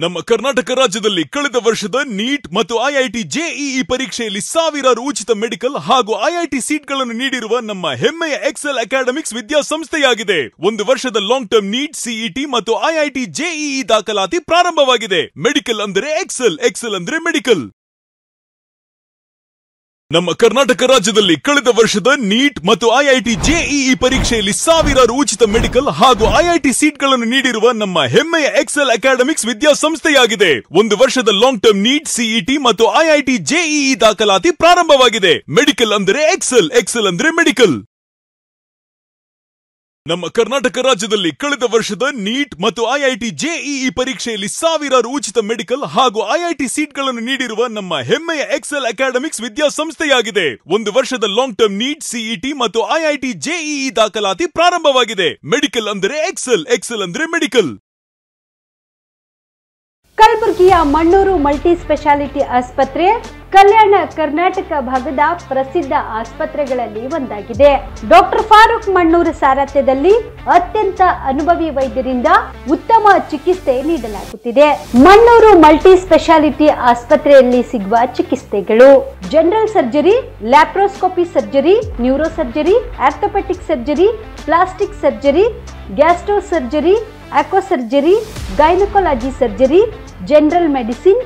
ನಮ್ಮ ಕರ್ನಾಟಕ ರಾಜ್ಯದಲ್ಲಿ ಕಳೆದ ವರ್ಷದ ನೀಟ್ ಮತ್ತು ಐಐಟಿ ಜೆಇಇ ಪರೀಕ್ಷೆಯಲ್ಲಿ ಸಾವಿರಾರು ಉಚಿತ ಮೆಡಿಕಲ್ ಹಾಗೂ ಐಐಟಿ ಸೀಟ್ಗಳನ್ನು ನೀಡಿರುವ ನಮ್ಮ ಹೆಮ್ಮೆಯ ಎಕ್ಸೆಲ್ ಅಕಾಡೆಮಿಕ್ಸ್ ವಿದ್ಯಾಸಂಸ್ಥೆಯಾಗಿದೆ. ಒಂದು ವರ್ಷದ ಲಾಂಗ್ ಟರ್ಮ್ ನೀಟ್, ಸಿಇಟಿ ಮತ್ತು ಐಐಟಿ ಜೆಇಇ ದಾಖಲಾತಿ ಪ್ರಾರಂಭವಾಗಿದೆ. ಮೆಡಿಕಲ್ ಅಂದರೆ ಎಕ್ಸೆಲ್, ಎಕ್ಸೆಲ್ ಅಂದ್ರೆ ಮೆಡಿಕಲ್. ನಮ್ಮ ಕರ್ನಾಟಕ ರಾಜ್ಯದಲ್ಲಿ ಕಳೆದ ವರ್ಷದ ನೀಟ್ ಮತ್ತು ಐಐಟಿ ಜೆಇಇ ಪರೀಕ್ಷೆಯಲ್ಲಿ ಸಾವಿರಾರು ಉಚಿತ ಮೆಡಿಕಲ್ ಹಾಗೂ ಐಐಟಿ ಸೀಟ್ಗಳನ್ನು ನೀಡಿರುವ ನಮ್ಮ ಹೆಮ್ಮೆಯ ಎಕ್ಸೆಲ್ ಅಕಾಡೆಮಿಕ್ಸ್ ವಿದ್ಯಾಸಂಸ್ಥೆಯಾಗಿದೆ. ಒಂದು ವರ್ಷದ ಲಾಂಗ್ ಟರ್ಮ್ ನೀಟ್, ಸಿಇಟಿ ಮತ್ತು ಐಐಟಿ ಜೆಇಇ ದಾಖಲಾತಿ ಪ್ರಾರಂಭವಾಗಿದೆ. ಮೆಡಿಕಲ್ ಅಂದರೆ ಎಕ್ಸೆಲ್, ಎಕ್ಸೆಲ್ ಅಂದ್ರೆ ಮೆಡಿಕಲ್. ನಮ್ಮ ಕರ್ನಾಟಕ ರಾಜ್ಯದಲ್ಲಿ ಕಳೆದ ವರ್ಷದ ನೀಟ್ ಮತ್ತು ಐಐಟಿ ಜೆಇಇ ಪರೀಕ್ಷೆಯಲ್ಲಿ ಸಾವಿರಾರು ಉಚಿತ ಮೆಡಿಕಲ್ ಹಾಗೂ ಐಐಟಿ ಸೀಟ್ಗಳನ್ನು ನೀಡಿರುವ ನಮ್ಮ ಹೆಮ್ಮೆಯ ಎಕ್ಸೆಲ್ ಅಕಾಡೆಮಿಕ್ಸ್ ವಿದ್ಯಾಸಂಸ್ಥೆಯಾಗಿದೆ. ಒಂದು ವರ್ಷದ ಲಾಂಗ್ ಟರ್ಮ್ ನೀಟ್, ಸಿಇಟಿ ಮತ್ತು ಐಐಟಿ ಜೆಇಇ ದಾಖಲಾತಿ ಪ್ರಾರಂಭವಾಗಿದೆ. ಮೆಡಿಕಲ್ ಅಂದರೆ ಎಕ್ಸೆಲ್, ಎಕ್ಸೆಲ್ ಅಂದ್ರೆ ಮೆಡಿಕಲ್. ಕಲಬುರಗಿಯ ಮಣ್ಣೂರು ಮಲ್ಟಿ ಸ್ಪೆಷಾಲಿಟಿ ಆಸ್ಪತ್ರೆ ಕಲ್ಯಾಣ ಕರ್ನಾಟಕ ಭಾಗದ ಪ್ರಸಿದ್ಧ ಆಸ್ಪತ್ರೆಗಳಲ್ಲಿ ಒಂದಾಗಿದೆ. ಡಾಕ್ಟರ್ ಫಾರೂಕ್ ಮಣ್ಣೂರು ಸಾರಥ್ಯದಲ್ಲಿ ಅತ್ಯಂತ ಅನುಭವಿ ವೈದ್ಯರಿಂದ ಉತ್ತಮ ಚಿಕಿತ್ಸೆ ನೀಡಲಾಗುತ್ತಿದೆ. ಮಣ್ಣೂರು ಮಲ್ಟಿ ಸ್ಪೆಷಾಲಿಟಿ ಆಸ್ಪತ್ರೆಯಲ್ಲಿ ಸಿಗುವ ಚಿಕಿತ್ಸೆಗಳು: general surgery, laparoscopy surgery, neuro surgery, orthopaedic surgery, plastic surgery, gastro surgery, aqua surgery, gynaecology surgery, general medicine,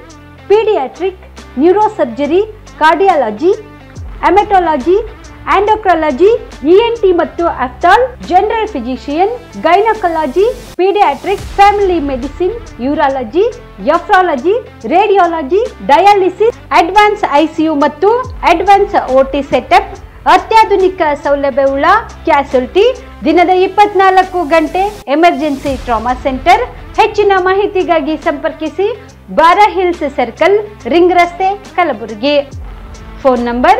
paediatric, neuro surgery, cardiology, haematology, endocrinology, ENT ಮತ್ತು ophthal, general physician, gynaecology, paediatric, family medicine, urology, nephrology, radiology, dialysis, advance ICU ಮತ್ತು advance OT setup, ಅತ್ಯಾಧುನಿಕ ಸೌಲಭ್ಯವುಳ್ಳ ಕ್ಯಾಸುಲಿಟಿ, ದಿನದ 24 ಗಂಟೆ emergency trauma centre. ಹೆಚ್ಚಿನ ಮಾಹಿತಿಗಾಗಿ ಸಂಪರ್ಕಿಸಿ ಬಾರಾ hills circle, ring ರಸ್ತೆ, Kalaburagi. Phone number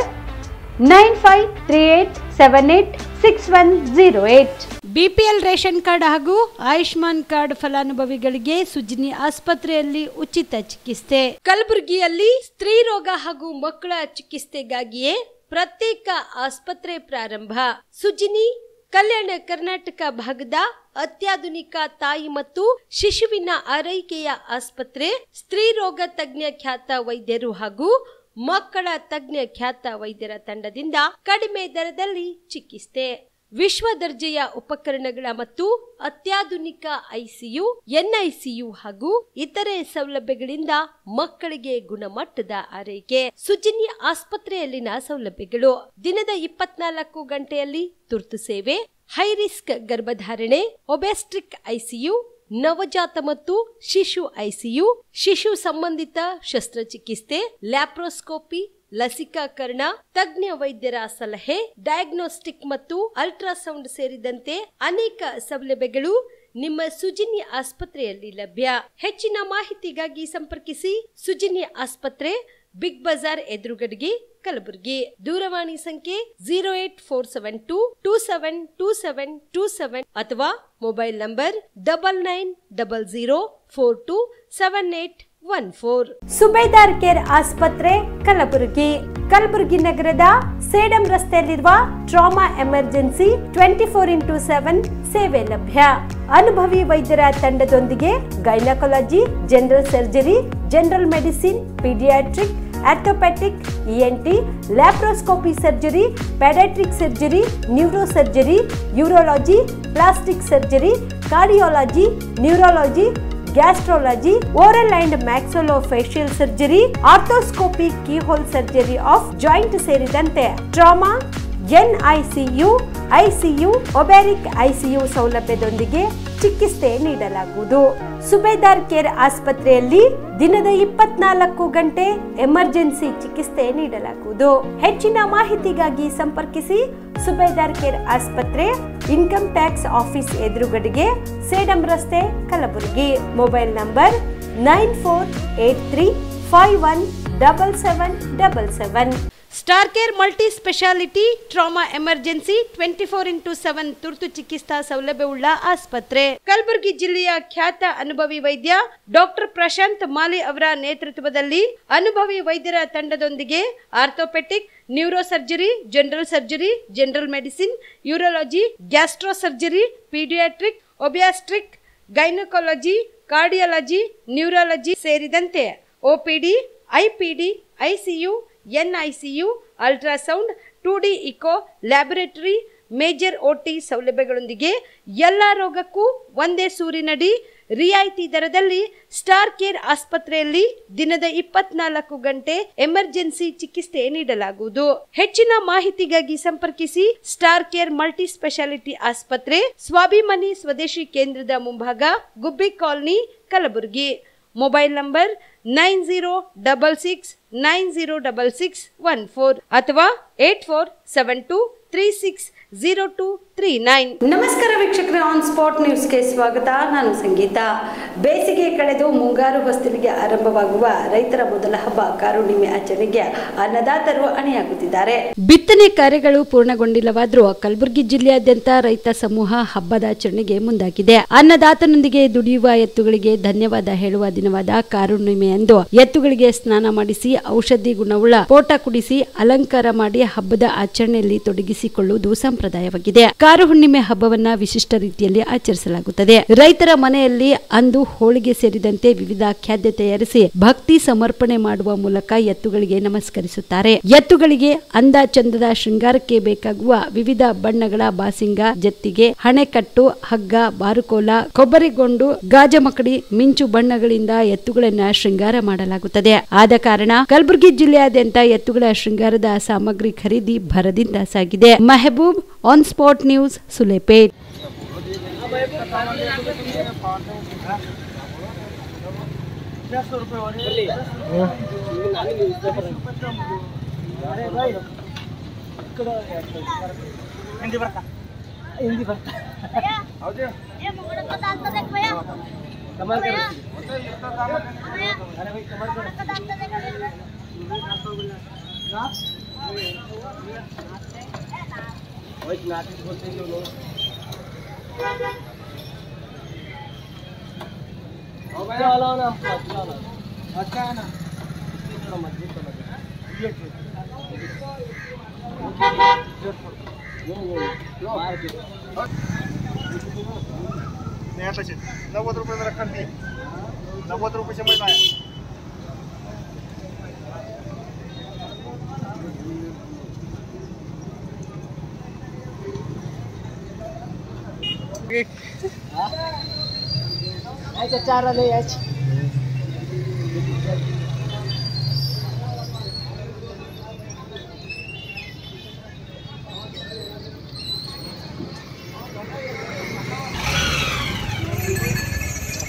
9538786108. BPL ration card ಹಾಗೂ ಆಯುಷ್ಮಾನ್ ಕಾರ್ಡ್ ಫಲಾನುಭವಿಗಳಿಗೆ ಸುಜಿನಿ ಆಸ್ಪತ್ರೆಯಲ್ಲಿ ಉಚಿತ ಚಿಕಿತ್ಸೆ. ಕಲಬುರಗಿಯಲ್ಲಿ ಸ್ತ್ರೀ ರೋಗ ಹಾಗೂ ಮಕ್ಕಳ ಚಿಕಿತ್ಸೆಗಾಗಿಯೇ ಪ್ರತ್ಯೇಕ ಆಸ್ಪತ್ರೆ ಪ್ರಾರಂಭ. ಸುಜಿನಿ ಕಲ್ಯಾಣ ಕರ್ನಾಟಕ ಭಾಗದ ಅತ್ಯಾಧುನಿಕ ತಾಯಿ ಮತ್ತು ಶಿಶುವಿನ ಆರೈಕೆಯ ಆಸ್ಪತ್ರೆ. ಸ್ತ್ರೀ ರೋಗ ತಜ್ಞ ಖ್ಯಾತ ವೈದ್ಯರು ಹಾಗೂ ಮಕ್ಕಳ ತಜ್ಞ ಖ್ಯಾತ ವೈದ್ಯರ ತಂಡದಿಂದ ಕಡಿಮೆ ದರದಲ್ಲಿ ಚಿಕಿತ್ಸೆ. ವಿಶ್ವ ದರ್ಜೆಯ ಉಪಕರಣಗಳ ಮತ್ತು ಅತ್ಯಾಧುನಿಕ ಐಸಿಯು, ಎನ್ಐಸಿಯು ಹಾಗೂ ಇತರೆ ಸೌಲಭ್ಯಗಳಿಂದ ಮಕ್ಕಳಿಗೆ ಗುಣಮಟ್ಟದ ಆರೈಕೆ. ಸುಜಿನಿ ಆಸ್ಪತ್ರೆಯಲ್ಲಿನ ಸೌಲಭ್ಯಗಳು: ದಿನದ 24 ಗಂಟೆಯಲ್ಲಿ ತುರ್ತು ಸೇವೆ, ಹೈ ರಿಸ್ಕ್ ಗರ್ಭಧಾರಣೆ, ಒಬೆಸ್ಟ್ರಿಕ್ ಐಸಿಯು, ನವಜಾತ ಮತ್ತು ಶಿಶು ಐಸಿಯು, ಶಿಶು ಸಂಬಂಧಿತ ಶಸ್ತ್ರಚಿಕಿತ್ಸೆ, ಲ್ಯಾಪ್ರೋಸ್ಕೋಪಿ, ಲಸಿಕಾಕರಣ, ತಜ್ಞ ವೈದ್ಯರ ಸಲಹೆ, ಡಯಾಗ್ನೋಸ್ಟಿಕ್ ಮತ್ತು ಅಲ್ಟ್ರಾಸೌಂಡ್ ಸೇರಿದಂತೆ ಅನೇಕ ಸೌಲಭ್ಯಗಳು ನಿಮ್ಮ ಸುಜಿನಿ ಆಸ್ಪತ್ರೆಯಲ್ಲಿ ಲಭ್ಯ. ಹೆಚ್ಚಿನ ಮಾಹಿತಿಗಾಗಿ ಸಂಪರ್ಕಿಸಿ ಸುಜಿನಿ ಆಸ್ಪತ್ರೆ, ಬಿಗ್ ಬಜಾರ್ ಎದುರುಗಡೆಗೆ, ಕಲಬುರಗಿ. ದೂರವಾಣಿ ಸಂಖ್ಯೆ 08472272727 ಅಥವಾ ಮೊಬೈಲ್ ನಂಬರ್ 9900427814. ಸುಬೇದಾರ್ ಕೇರ್ ಆಸ್ಪತ್ರೆ, ಕಲಬುರಗಿ. ಕಲಬುರಗಿ ನಗರದ ಸೇಡಂ ರಸ್ತೆಯಲ್ಲಿರುವ ಟ್ರಾಮಾ ಎಮರ್ಜೆನ್ಸಿ 24x7 ಸೇವೆ ಲಭ್ಯ. ಅನುಭವಿ ವೈದ್ಯರ ತಂಡದೊಂದಿಗೆ gynaecology, general surgery, general medicine, paediatric, orthopaedic, ENT, laparoscopy surgery, paediatric surgery, neuro surgery, urology, plastic surgery, cardiology, neurology, gastrology, oral and maxillofacial surgery, arthroscopy, keyhole surgery of joint ಸೇರಿದಂತೆ trauma, NICU, ICU, obstetric ICU ಸೌಲಭ್ಯದೊಂದಿಗೆ ಚಿಕಿತ್ಸೆ ನೀಡಲಾಗುವುದು. ಸುಬೇದಾರ್ care ಆಸ್ಪತ್ರೆಯಲ್ಲಿ ದಿನದ 24 ಗಂಟೆ emergency ಚಿಕಿತ್ಸೆ ನೀಡಲಾಗುವುದು. ಹೆಚ್ಚಿನ ಮಾಹಿತಿಗಾಗಿ ಸಂಪರ್ಕಿಸಿ ಸುಬೇದಾರ್ ಕೇರ್ ಆಸ್ಪತ್ರೆ, ಇನ್ಕಮ್ ಟ್ಯಾಕ್ಸ್ ಆಫೀಸ್ ಎದುರುಗಡೆಗೆ, ಸೇಡಂ ರಸ್ತೆ, Kalaburagi. Mobile number 9483517777. Star care multi speciality trauma emergency 24x7 ತುರ್ತು ಚಿಕಿತ್ಸಾ ಸೌಲಭ್ಯವುಳ್ಳ ಆಸ್ಪತ್ರೆ. ಕಲಬುರಗಿ ಜಿಲ್ಲೆಯ ಖ್ಯಾತ ಅನುಭವಿ ವೈದ್ಯ ಡಾಕ್ಟರ್ ಪ್ರಶಾಂತ್ ಮಾಲಿ ಅವರ ನೇತೃತ್ವದಲ್ಲಿ ಅನುಭವಿ ವೈದ್ಯರ ತಂಡದೊಂದಿಗೆ orthopaedic, neuro surgery, general surgery, general medicine, urology, gastro surgery, paediatric, obstetric, gynaecology, cardiology, neurology ಸೇರಿದಂತೆ OPD, IPD, ICU, NICU, ultrasound, 2D echo, laboratory, major OT ಸೌಲಭ್ಯಗಳೊಂದಿಗೆ ಎಲ್ಲ ರೋಗಕ್ಕೂ ಒಂದೇ ಸೂರಿನಡಿ ರಿಯಾಯಿತಿ ದರದಲ್ಲಿ ಸ್ಟಾರ್ ಕೇರ್ ಆಸ್ಪತ್ರೆಯಲ್ಲಿ ದಿನದ 24 ಗಂಟೆ ಎಮರ್ಜೆನ್ಸಿ ಚಿಕಿತ್ಸೆ ನೀಡಲಾಗುವುದು. ಹೆಚ್ಚಿನ ಮಾಹಿತಿಗಾಗಿ ಸಂಪರ್ಕಿಸಿ ಸ್ಟಾರ್ ಕೇರ್ ಮಲ್ಟಿ ಸ್ಪೆಷಾಲಿಟಿ ಆಸ್ಪತ್ರೆ, ಸ್ವಾಭಿಮಾನಿ ಸ್ವದೇಶಿ ಕೇಂದ್ರದ ಮುಂಭಾಗ, ಗುಬ್ಬಿ ಕಾಲನಿ, ಕಲಬುರಗಿ. ಮೊಬೈಲ್ ನಂಬರ್ 9066906614 ಅಥವಾ 8472360239. ನಮಸ್ಕಾರ ವೀಕ್ಷಕರೇ, ಆನ್ ಸ್ಪಾಟ್ ನ್ಯೂಸ್ಗೆ ಸ್ವಾಗತ. ನಾನು ಸಂಗೀತ. ಬೇಸಿಗೆ ಕಳೆದು ಮುಂಗಾರು ಹೊಸ್ತಿಲಿಗೆ ಆರಂಭವಾಗುವ ರೈತರ ಮೊದಲ ಹಬ್ಬ ಕಾರುಣಿಮೆ ಆಚರಣೆಗೆ ಅನ್ನದಾತರು ಅಣಿಯಾಗುತ್ತಿದ್ದಾರೆ. ಬಿತ್ತನೆ ಕಾರ್ಯಗಳು ಪೂರ್ಣಗೊಂಡಿಲ್ಲವಾದರೂ ಕಲಬುರಗಿ ಜಿಲ್ಲೆಯಾದ್ಯಂತ ರೈತ ಸಮೂಹ ಹಬ್ಬದ ಆಚರಣೆಗೆ ಮುಂದಾಗಿದೆ. ಅನ್ನದಾತನೊಂದಿಗೆ ದುಡಿಯುವ ಎತ್ತುಗಳಿಗೆ ಧನ್ಯವಾದ ಹೇಳುವ ದಿನವಾದ ಕಾರುಣಿಮೆಯಂದು ಎತ್ತುಗಳಿಗೆ ಸ್ನಾನ ಮಾಡಿಸಿ ಔಷಧಿ ಗುಣವುಳ್ಳ ಪೋಟ ಕುಡಿಸಿ ಅಲಂಕಾರ ಮಾಡಿ ಹಬ್ಬದ ಆಚರಣೆಯಲ್ಲಿ ತೊಡಗಿಸಿಕೊಳ್ಳುವುದು ಸಂಪ್ರದಾಯವಾಗಿದೆ. ಕಾರು ಹುಣ್ಣಿಮೆ ಹಬ್ಬವನ್ನ ವಿಶಿಷ್ಟ ರೀತಿಯಲ್ಲಿ ಆಚರಿಸಲಾಗುತ್ತದೆ. ರೈತರ ಮನೆಯಲ್ಲಿ ಅಂದು ಹೋಳಿಗೆ ಸೇರಿದಂತೆ ವಿವಿಧ ಖಾದ್ಯ ತಯಾರಿಸಿ ಭಕ್ತಿ ಸಮರ್ಪಣೆ ಮಾಡುವ ಮೂಲಕ ಎತ್ತುಗಳಿಗೆ ನಮಸ್ಕರಿಸುತ್ತಾರೆ. ಎತ್ತುಗಳಿಗೆ ಅಂದ ಚಂದದ ಶೃಂಗಾರಕ್ಕೆ ಬೇಕಾಗುವ ವಿವಿಧ ಬಣ್ಣಗಳ ಬಾಸಿಂಗ, ಜತ್ತಿಗೆ, ಹಣೆಕಟ್ಟು, ಹಗ್ಗ, ಬಾರುಕೋಲ, ಕೊಬ್ಬರಿಗೊಂಡು, ಗಾಜಮಕಡಿ, ಮಿಂಚು ಬಣ್ಣಗಳಿಂದ ಎತ್ತುಗಳನ್ನ ಶೃಂಗಾರ ಮಾಡಲಾಗುತ್ತದೆ. ಆದ ಕಾರಣ ಕಲಬುರಗಿ ಜಿಲ್ಲೆಯಾದ್ಯಂತ ಎತ್ತುಗಳ ಶೃಂಗಾರದ ಸಾಮಗ್ರಿ ಖರೀದಿ ಭರದಿಂದ ಸಾಗಿದೆ. Mehboob, on spot news, Sulepet. ₹90 रखती 90 रुपये से मिलता है. चार ले आज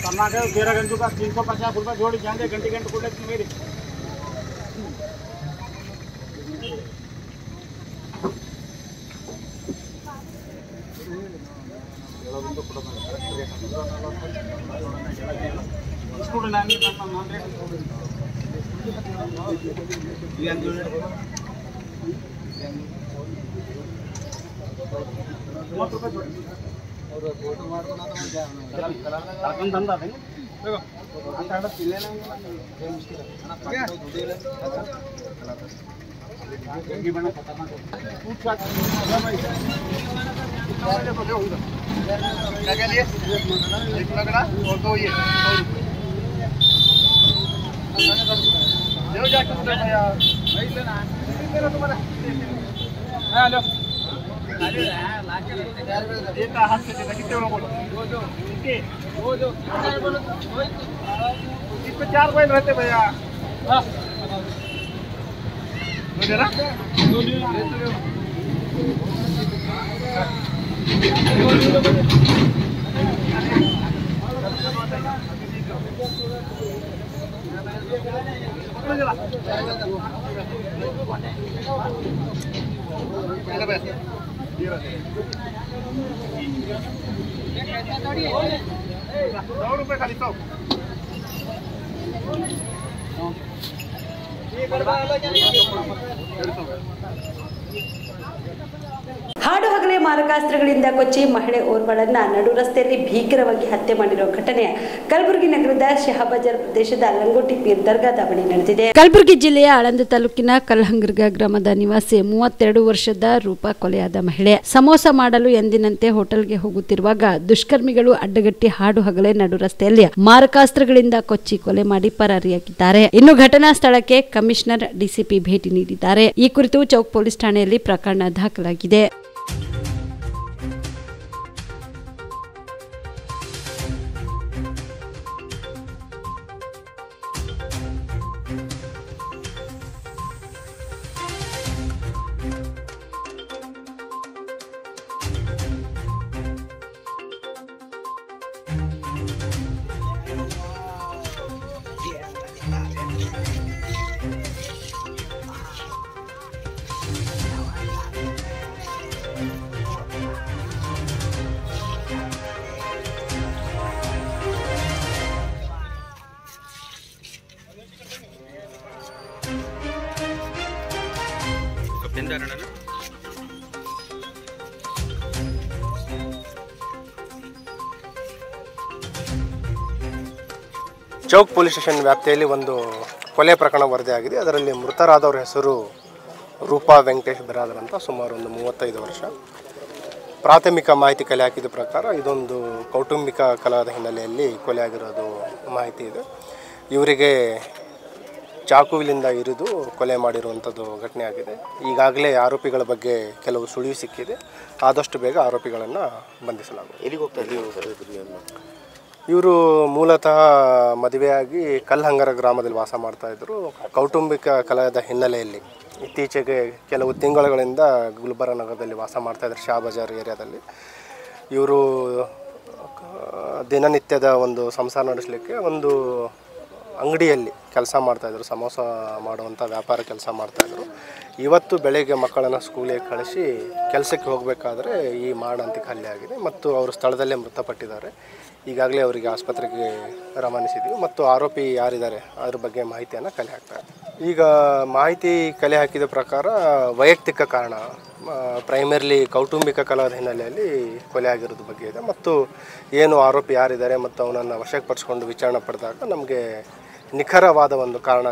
कर्नाटक 13 घंटों का 350 रुपये जोड़ी जाएंगे. घंटे को लेकर मेरे स्कूल नानी क्या लिए 1 लग रहा और 2 ये 100 रुपये जाके यार तुम्हारा हेलो एक हाथ से देना कितने बोलो दो इस पे 4 पॉइंट रहते भैया. हाँ दे ना ₹100 खाली 100. ಹಾಡು ಹಗಲೇ ಮಾರಕಾಸ್ತ್ರಗಳಿಂದ ಕೊಚ್ಚಿ ಮಹಿಳೆ ಓರ್ವಳನ್ನ ನಡು ರಸ್ತೆಯಲ್ಲಿ ಭೀಕರವಾಗಿ ಹತ್ಯೆ ಮಾಡಿರೋ ಘಟನೆ ಕಲಬುರಗಿ ನಗರದ ಶಹಾಬಜಾರ್ ಪ್ರದೇಶದ ಲಂಗೋಟಿ ಪೀರ್ ದರ್ಗಾದ ಬಳಿ ನಡೆದಿದೆ. ಕಲಬುರಗಿ ಜಿಲ್ಲೆಯ ಆಳಂದ ತಾಲೂಕಿನ ಕಲ್ಹಂಗರ್ಗ ಗ್ರಾಮದ ನಿವಾಸಿ 32 ವರ್ಷದ ರೂಪಾ ಕೊಲೆಯಾದ ಮಹಿಳೆ. ಸಮೋಸ ಮಾಡಲು ಎಂದಿನಂತೆ ಹೋಟೆಲ್ಗೆ ಹೋಗುತ್ತಿರುವಾಗ ದುಷ್ಕರ್ಮಿಗಳು ಅಡ್ಡಗಟ್ಟಿ ಹಾಡು ಹಗಲೇ ನಡು ರಸ್ತೆಯಲ್ಲಿ ಮಾರಕಾಸ್ತ್ರಗಳಿಂದ ಕೊಚ್ಚಿ ಕೊಲೆ ಮಾಡಿ ಪರಾರಿಯಾಗಿದ್ದಾರೆ. ಇನ್ನು ಘಟನಾ ಸ್ಥಳಕ್ಕೆ ಕಮಿಷನರ್ ಡಿಸಿಪಿ ಭೇಟಿ ನೀಡಿದ್ದಾರೆ. ಈ ಕುರಿತು ಚೌಕ್ ಪೊಲೀಸ್ ಠಾಣೆಯಲ್ಲಿ ಪ್ರಕರಣ ದಾಖಲಾಗಿದೆ. ಚೌಕ್ ಪೊಲೀಸ್ ಸ್ಟೇಷನ್ ವ್ಯಾಪ್ತಿಯಲ್ಲಿ ಒಂದು ಕೊಲೆ ಪ್ರಕರಣ ವರದಿಯಾಗಿದೆ. ಅದರಲ್ಲಿ ಮೃತರಾದವರ ಹೆಸರು ರೂಪಾ ವೆಂಕಟೇಶ್ ಬಿರಾದರ್ ಅಂತ, ಸುಮಾರು ಒಂದು 35 ವರ್ಷ. ಪ್ರಾಥಮಿಕ ಮಾಹಿತಿ ಕಲೆ ಹಾಕಿದ ಪ್ರಕಾರ ಇದೊಂದು ಕೌಟುಂಬಿಕ ಕಲಹದ ಹಿನ್ನೆಲೆಯಲ್ಲಿ ಕೊಲೆ ಆಗಿರೋದು ಮಾಹಿತಿ ಇದೆ. ಇವರಿಗೆ ಚಾಕುವಿನಿಂದ ಇರಿದು ಕೊಲೆ ಮಾಡಿರುವಂಥದ್ದು ಘಟನೆ ಆಗಿದೆ. ಈಗಾಗಲೇ ಆರೋಪಿಗಳ ಬಗ್ಗೆ ಕೆಲವು ಸುಳಿವು ಸಿಕ್ಕಿದೆ. ಆದಷ್ಟು ಬೇಗ ಆರೋಪಿಗಳನ್ನು ಬಂಧಿಸಲಾಗುವುದು. ಎಲ್ಲಿಗೆ ಹೋಗ್ತಾ ಇದ್ದೀವಿ? ಇವರು ಮೂಲತಃ ಮದುವೆಯಾಗಿ ಕಲ್ಹಂಗರ ಗ್ರಾಮದಲ್ಲಿ ವಾಸ ಮಾಡ್ತಾಯಿದ್ರು. ಕೌಟುಂಬಿಕ ಕಲಹದ ಹಿನ್ನೆಲೆಯಲ್ಲಿ ಇತ್ತೀಚೆಗೆ ಕೆಲವು ತಿಂಗಳುಗಳಿಂದ ಗುಲ್ಬರ್ಗ ನಗರದಲ್ಲಿ ವಾಸ ಮಾಡ್ತಾಯಿದ್ರು, ಶಹಾಬಜಾರ್ ಏರಿಯಾದಲ್ಲಿ. ಇವರು ದಿನನಿತ್ಯದ ಒಂದು ಸಂಸಾರ ನಡೆಸಲಿಕ್ಕೆ ಒಂದು ಅಂಗಡಿಯಲ್ಲಿ ಕೆಲಸ ಮಾಡ್ತಾಯಿದ್ರು, ಸಮೋಸ ಮಾಡುವಂಥ ವ್ಯಾಪಾರ ಕೆಲಸ ಮಾಡ್ತಾಯಿದ್ರು. ಇವತ್ತು ಬೆಳಗ್ಗೆ ಮಕ್ಕಳನ್ನು ಸ್ಕೂಲಿಗೆ ಕಳಿಸಿ ಕೆಲಸಕ್ಕೆ ಹೋಗಬೇಕಾದ್ರೆ ಈ ಮಾಡಂತಿಗೆ ಹಲ್ಲೆ ಆಗಿದೆ ಮತ್ತು ಅವರು ಸ್ಥಳದಲ್ಲೇ ಮೃತಪಟ್ಟಿದ್ದಾರೆ. ಈಗಾಗಲೇ ಅವರಿಗೆ ಆಸ್ಪತ್ರೆಗೆ ರವಾನಿಸಿದ್ದೀವಿ ಮತ್ತು ಆರೋಪಿ ಯಾರಿದ್ದಾರೆ ಅದ್ರ ಬಗ್ಗೆ ಮಾಹಿತಿಯನ್ನು ಕಲೆ ಹಾಕ್ತಾರೆ. ಈಗ ಮಾಹಿತಿ ಕಲೆ ಹಾಕಿದ ಪ್ರಕಾರ ವೈಯಕ್ತಿಕ ಕಾರಣ, ಪ್ರೈಮರ್ಲಿ ಕೌಟುಂಬಿಕ ಕಲಹದ ಹಿನ್ನೆಲೆಯಲ್ಲಿ ಕೊಲೆ ಆಗಿರೋದ್ರ ಬಗ್ಗೆ ಇದೆ. ಮತ್ತು ಏನು ಆರೋಪಿ ಯಾರಿದ್ದಾರೆ ಮತ್ತು ಅವನನ್ನು ವಶಕ್ಕೆ ಪಡಿಸ್ಕೊಂಡು ವಿಚಾರಣೆ ಪಡೆದಾಗ ನಮಗೆ ನಿಖರವಾದ ಒಂದು ಕಾರಣ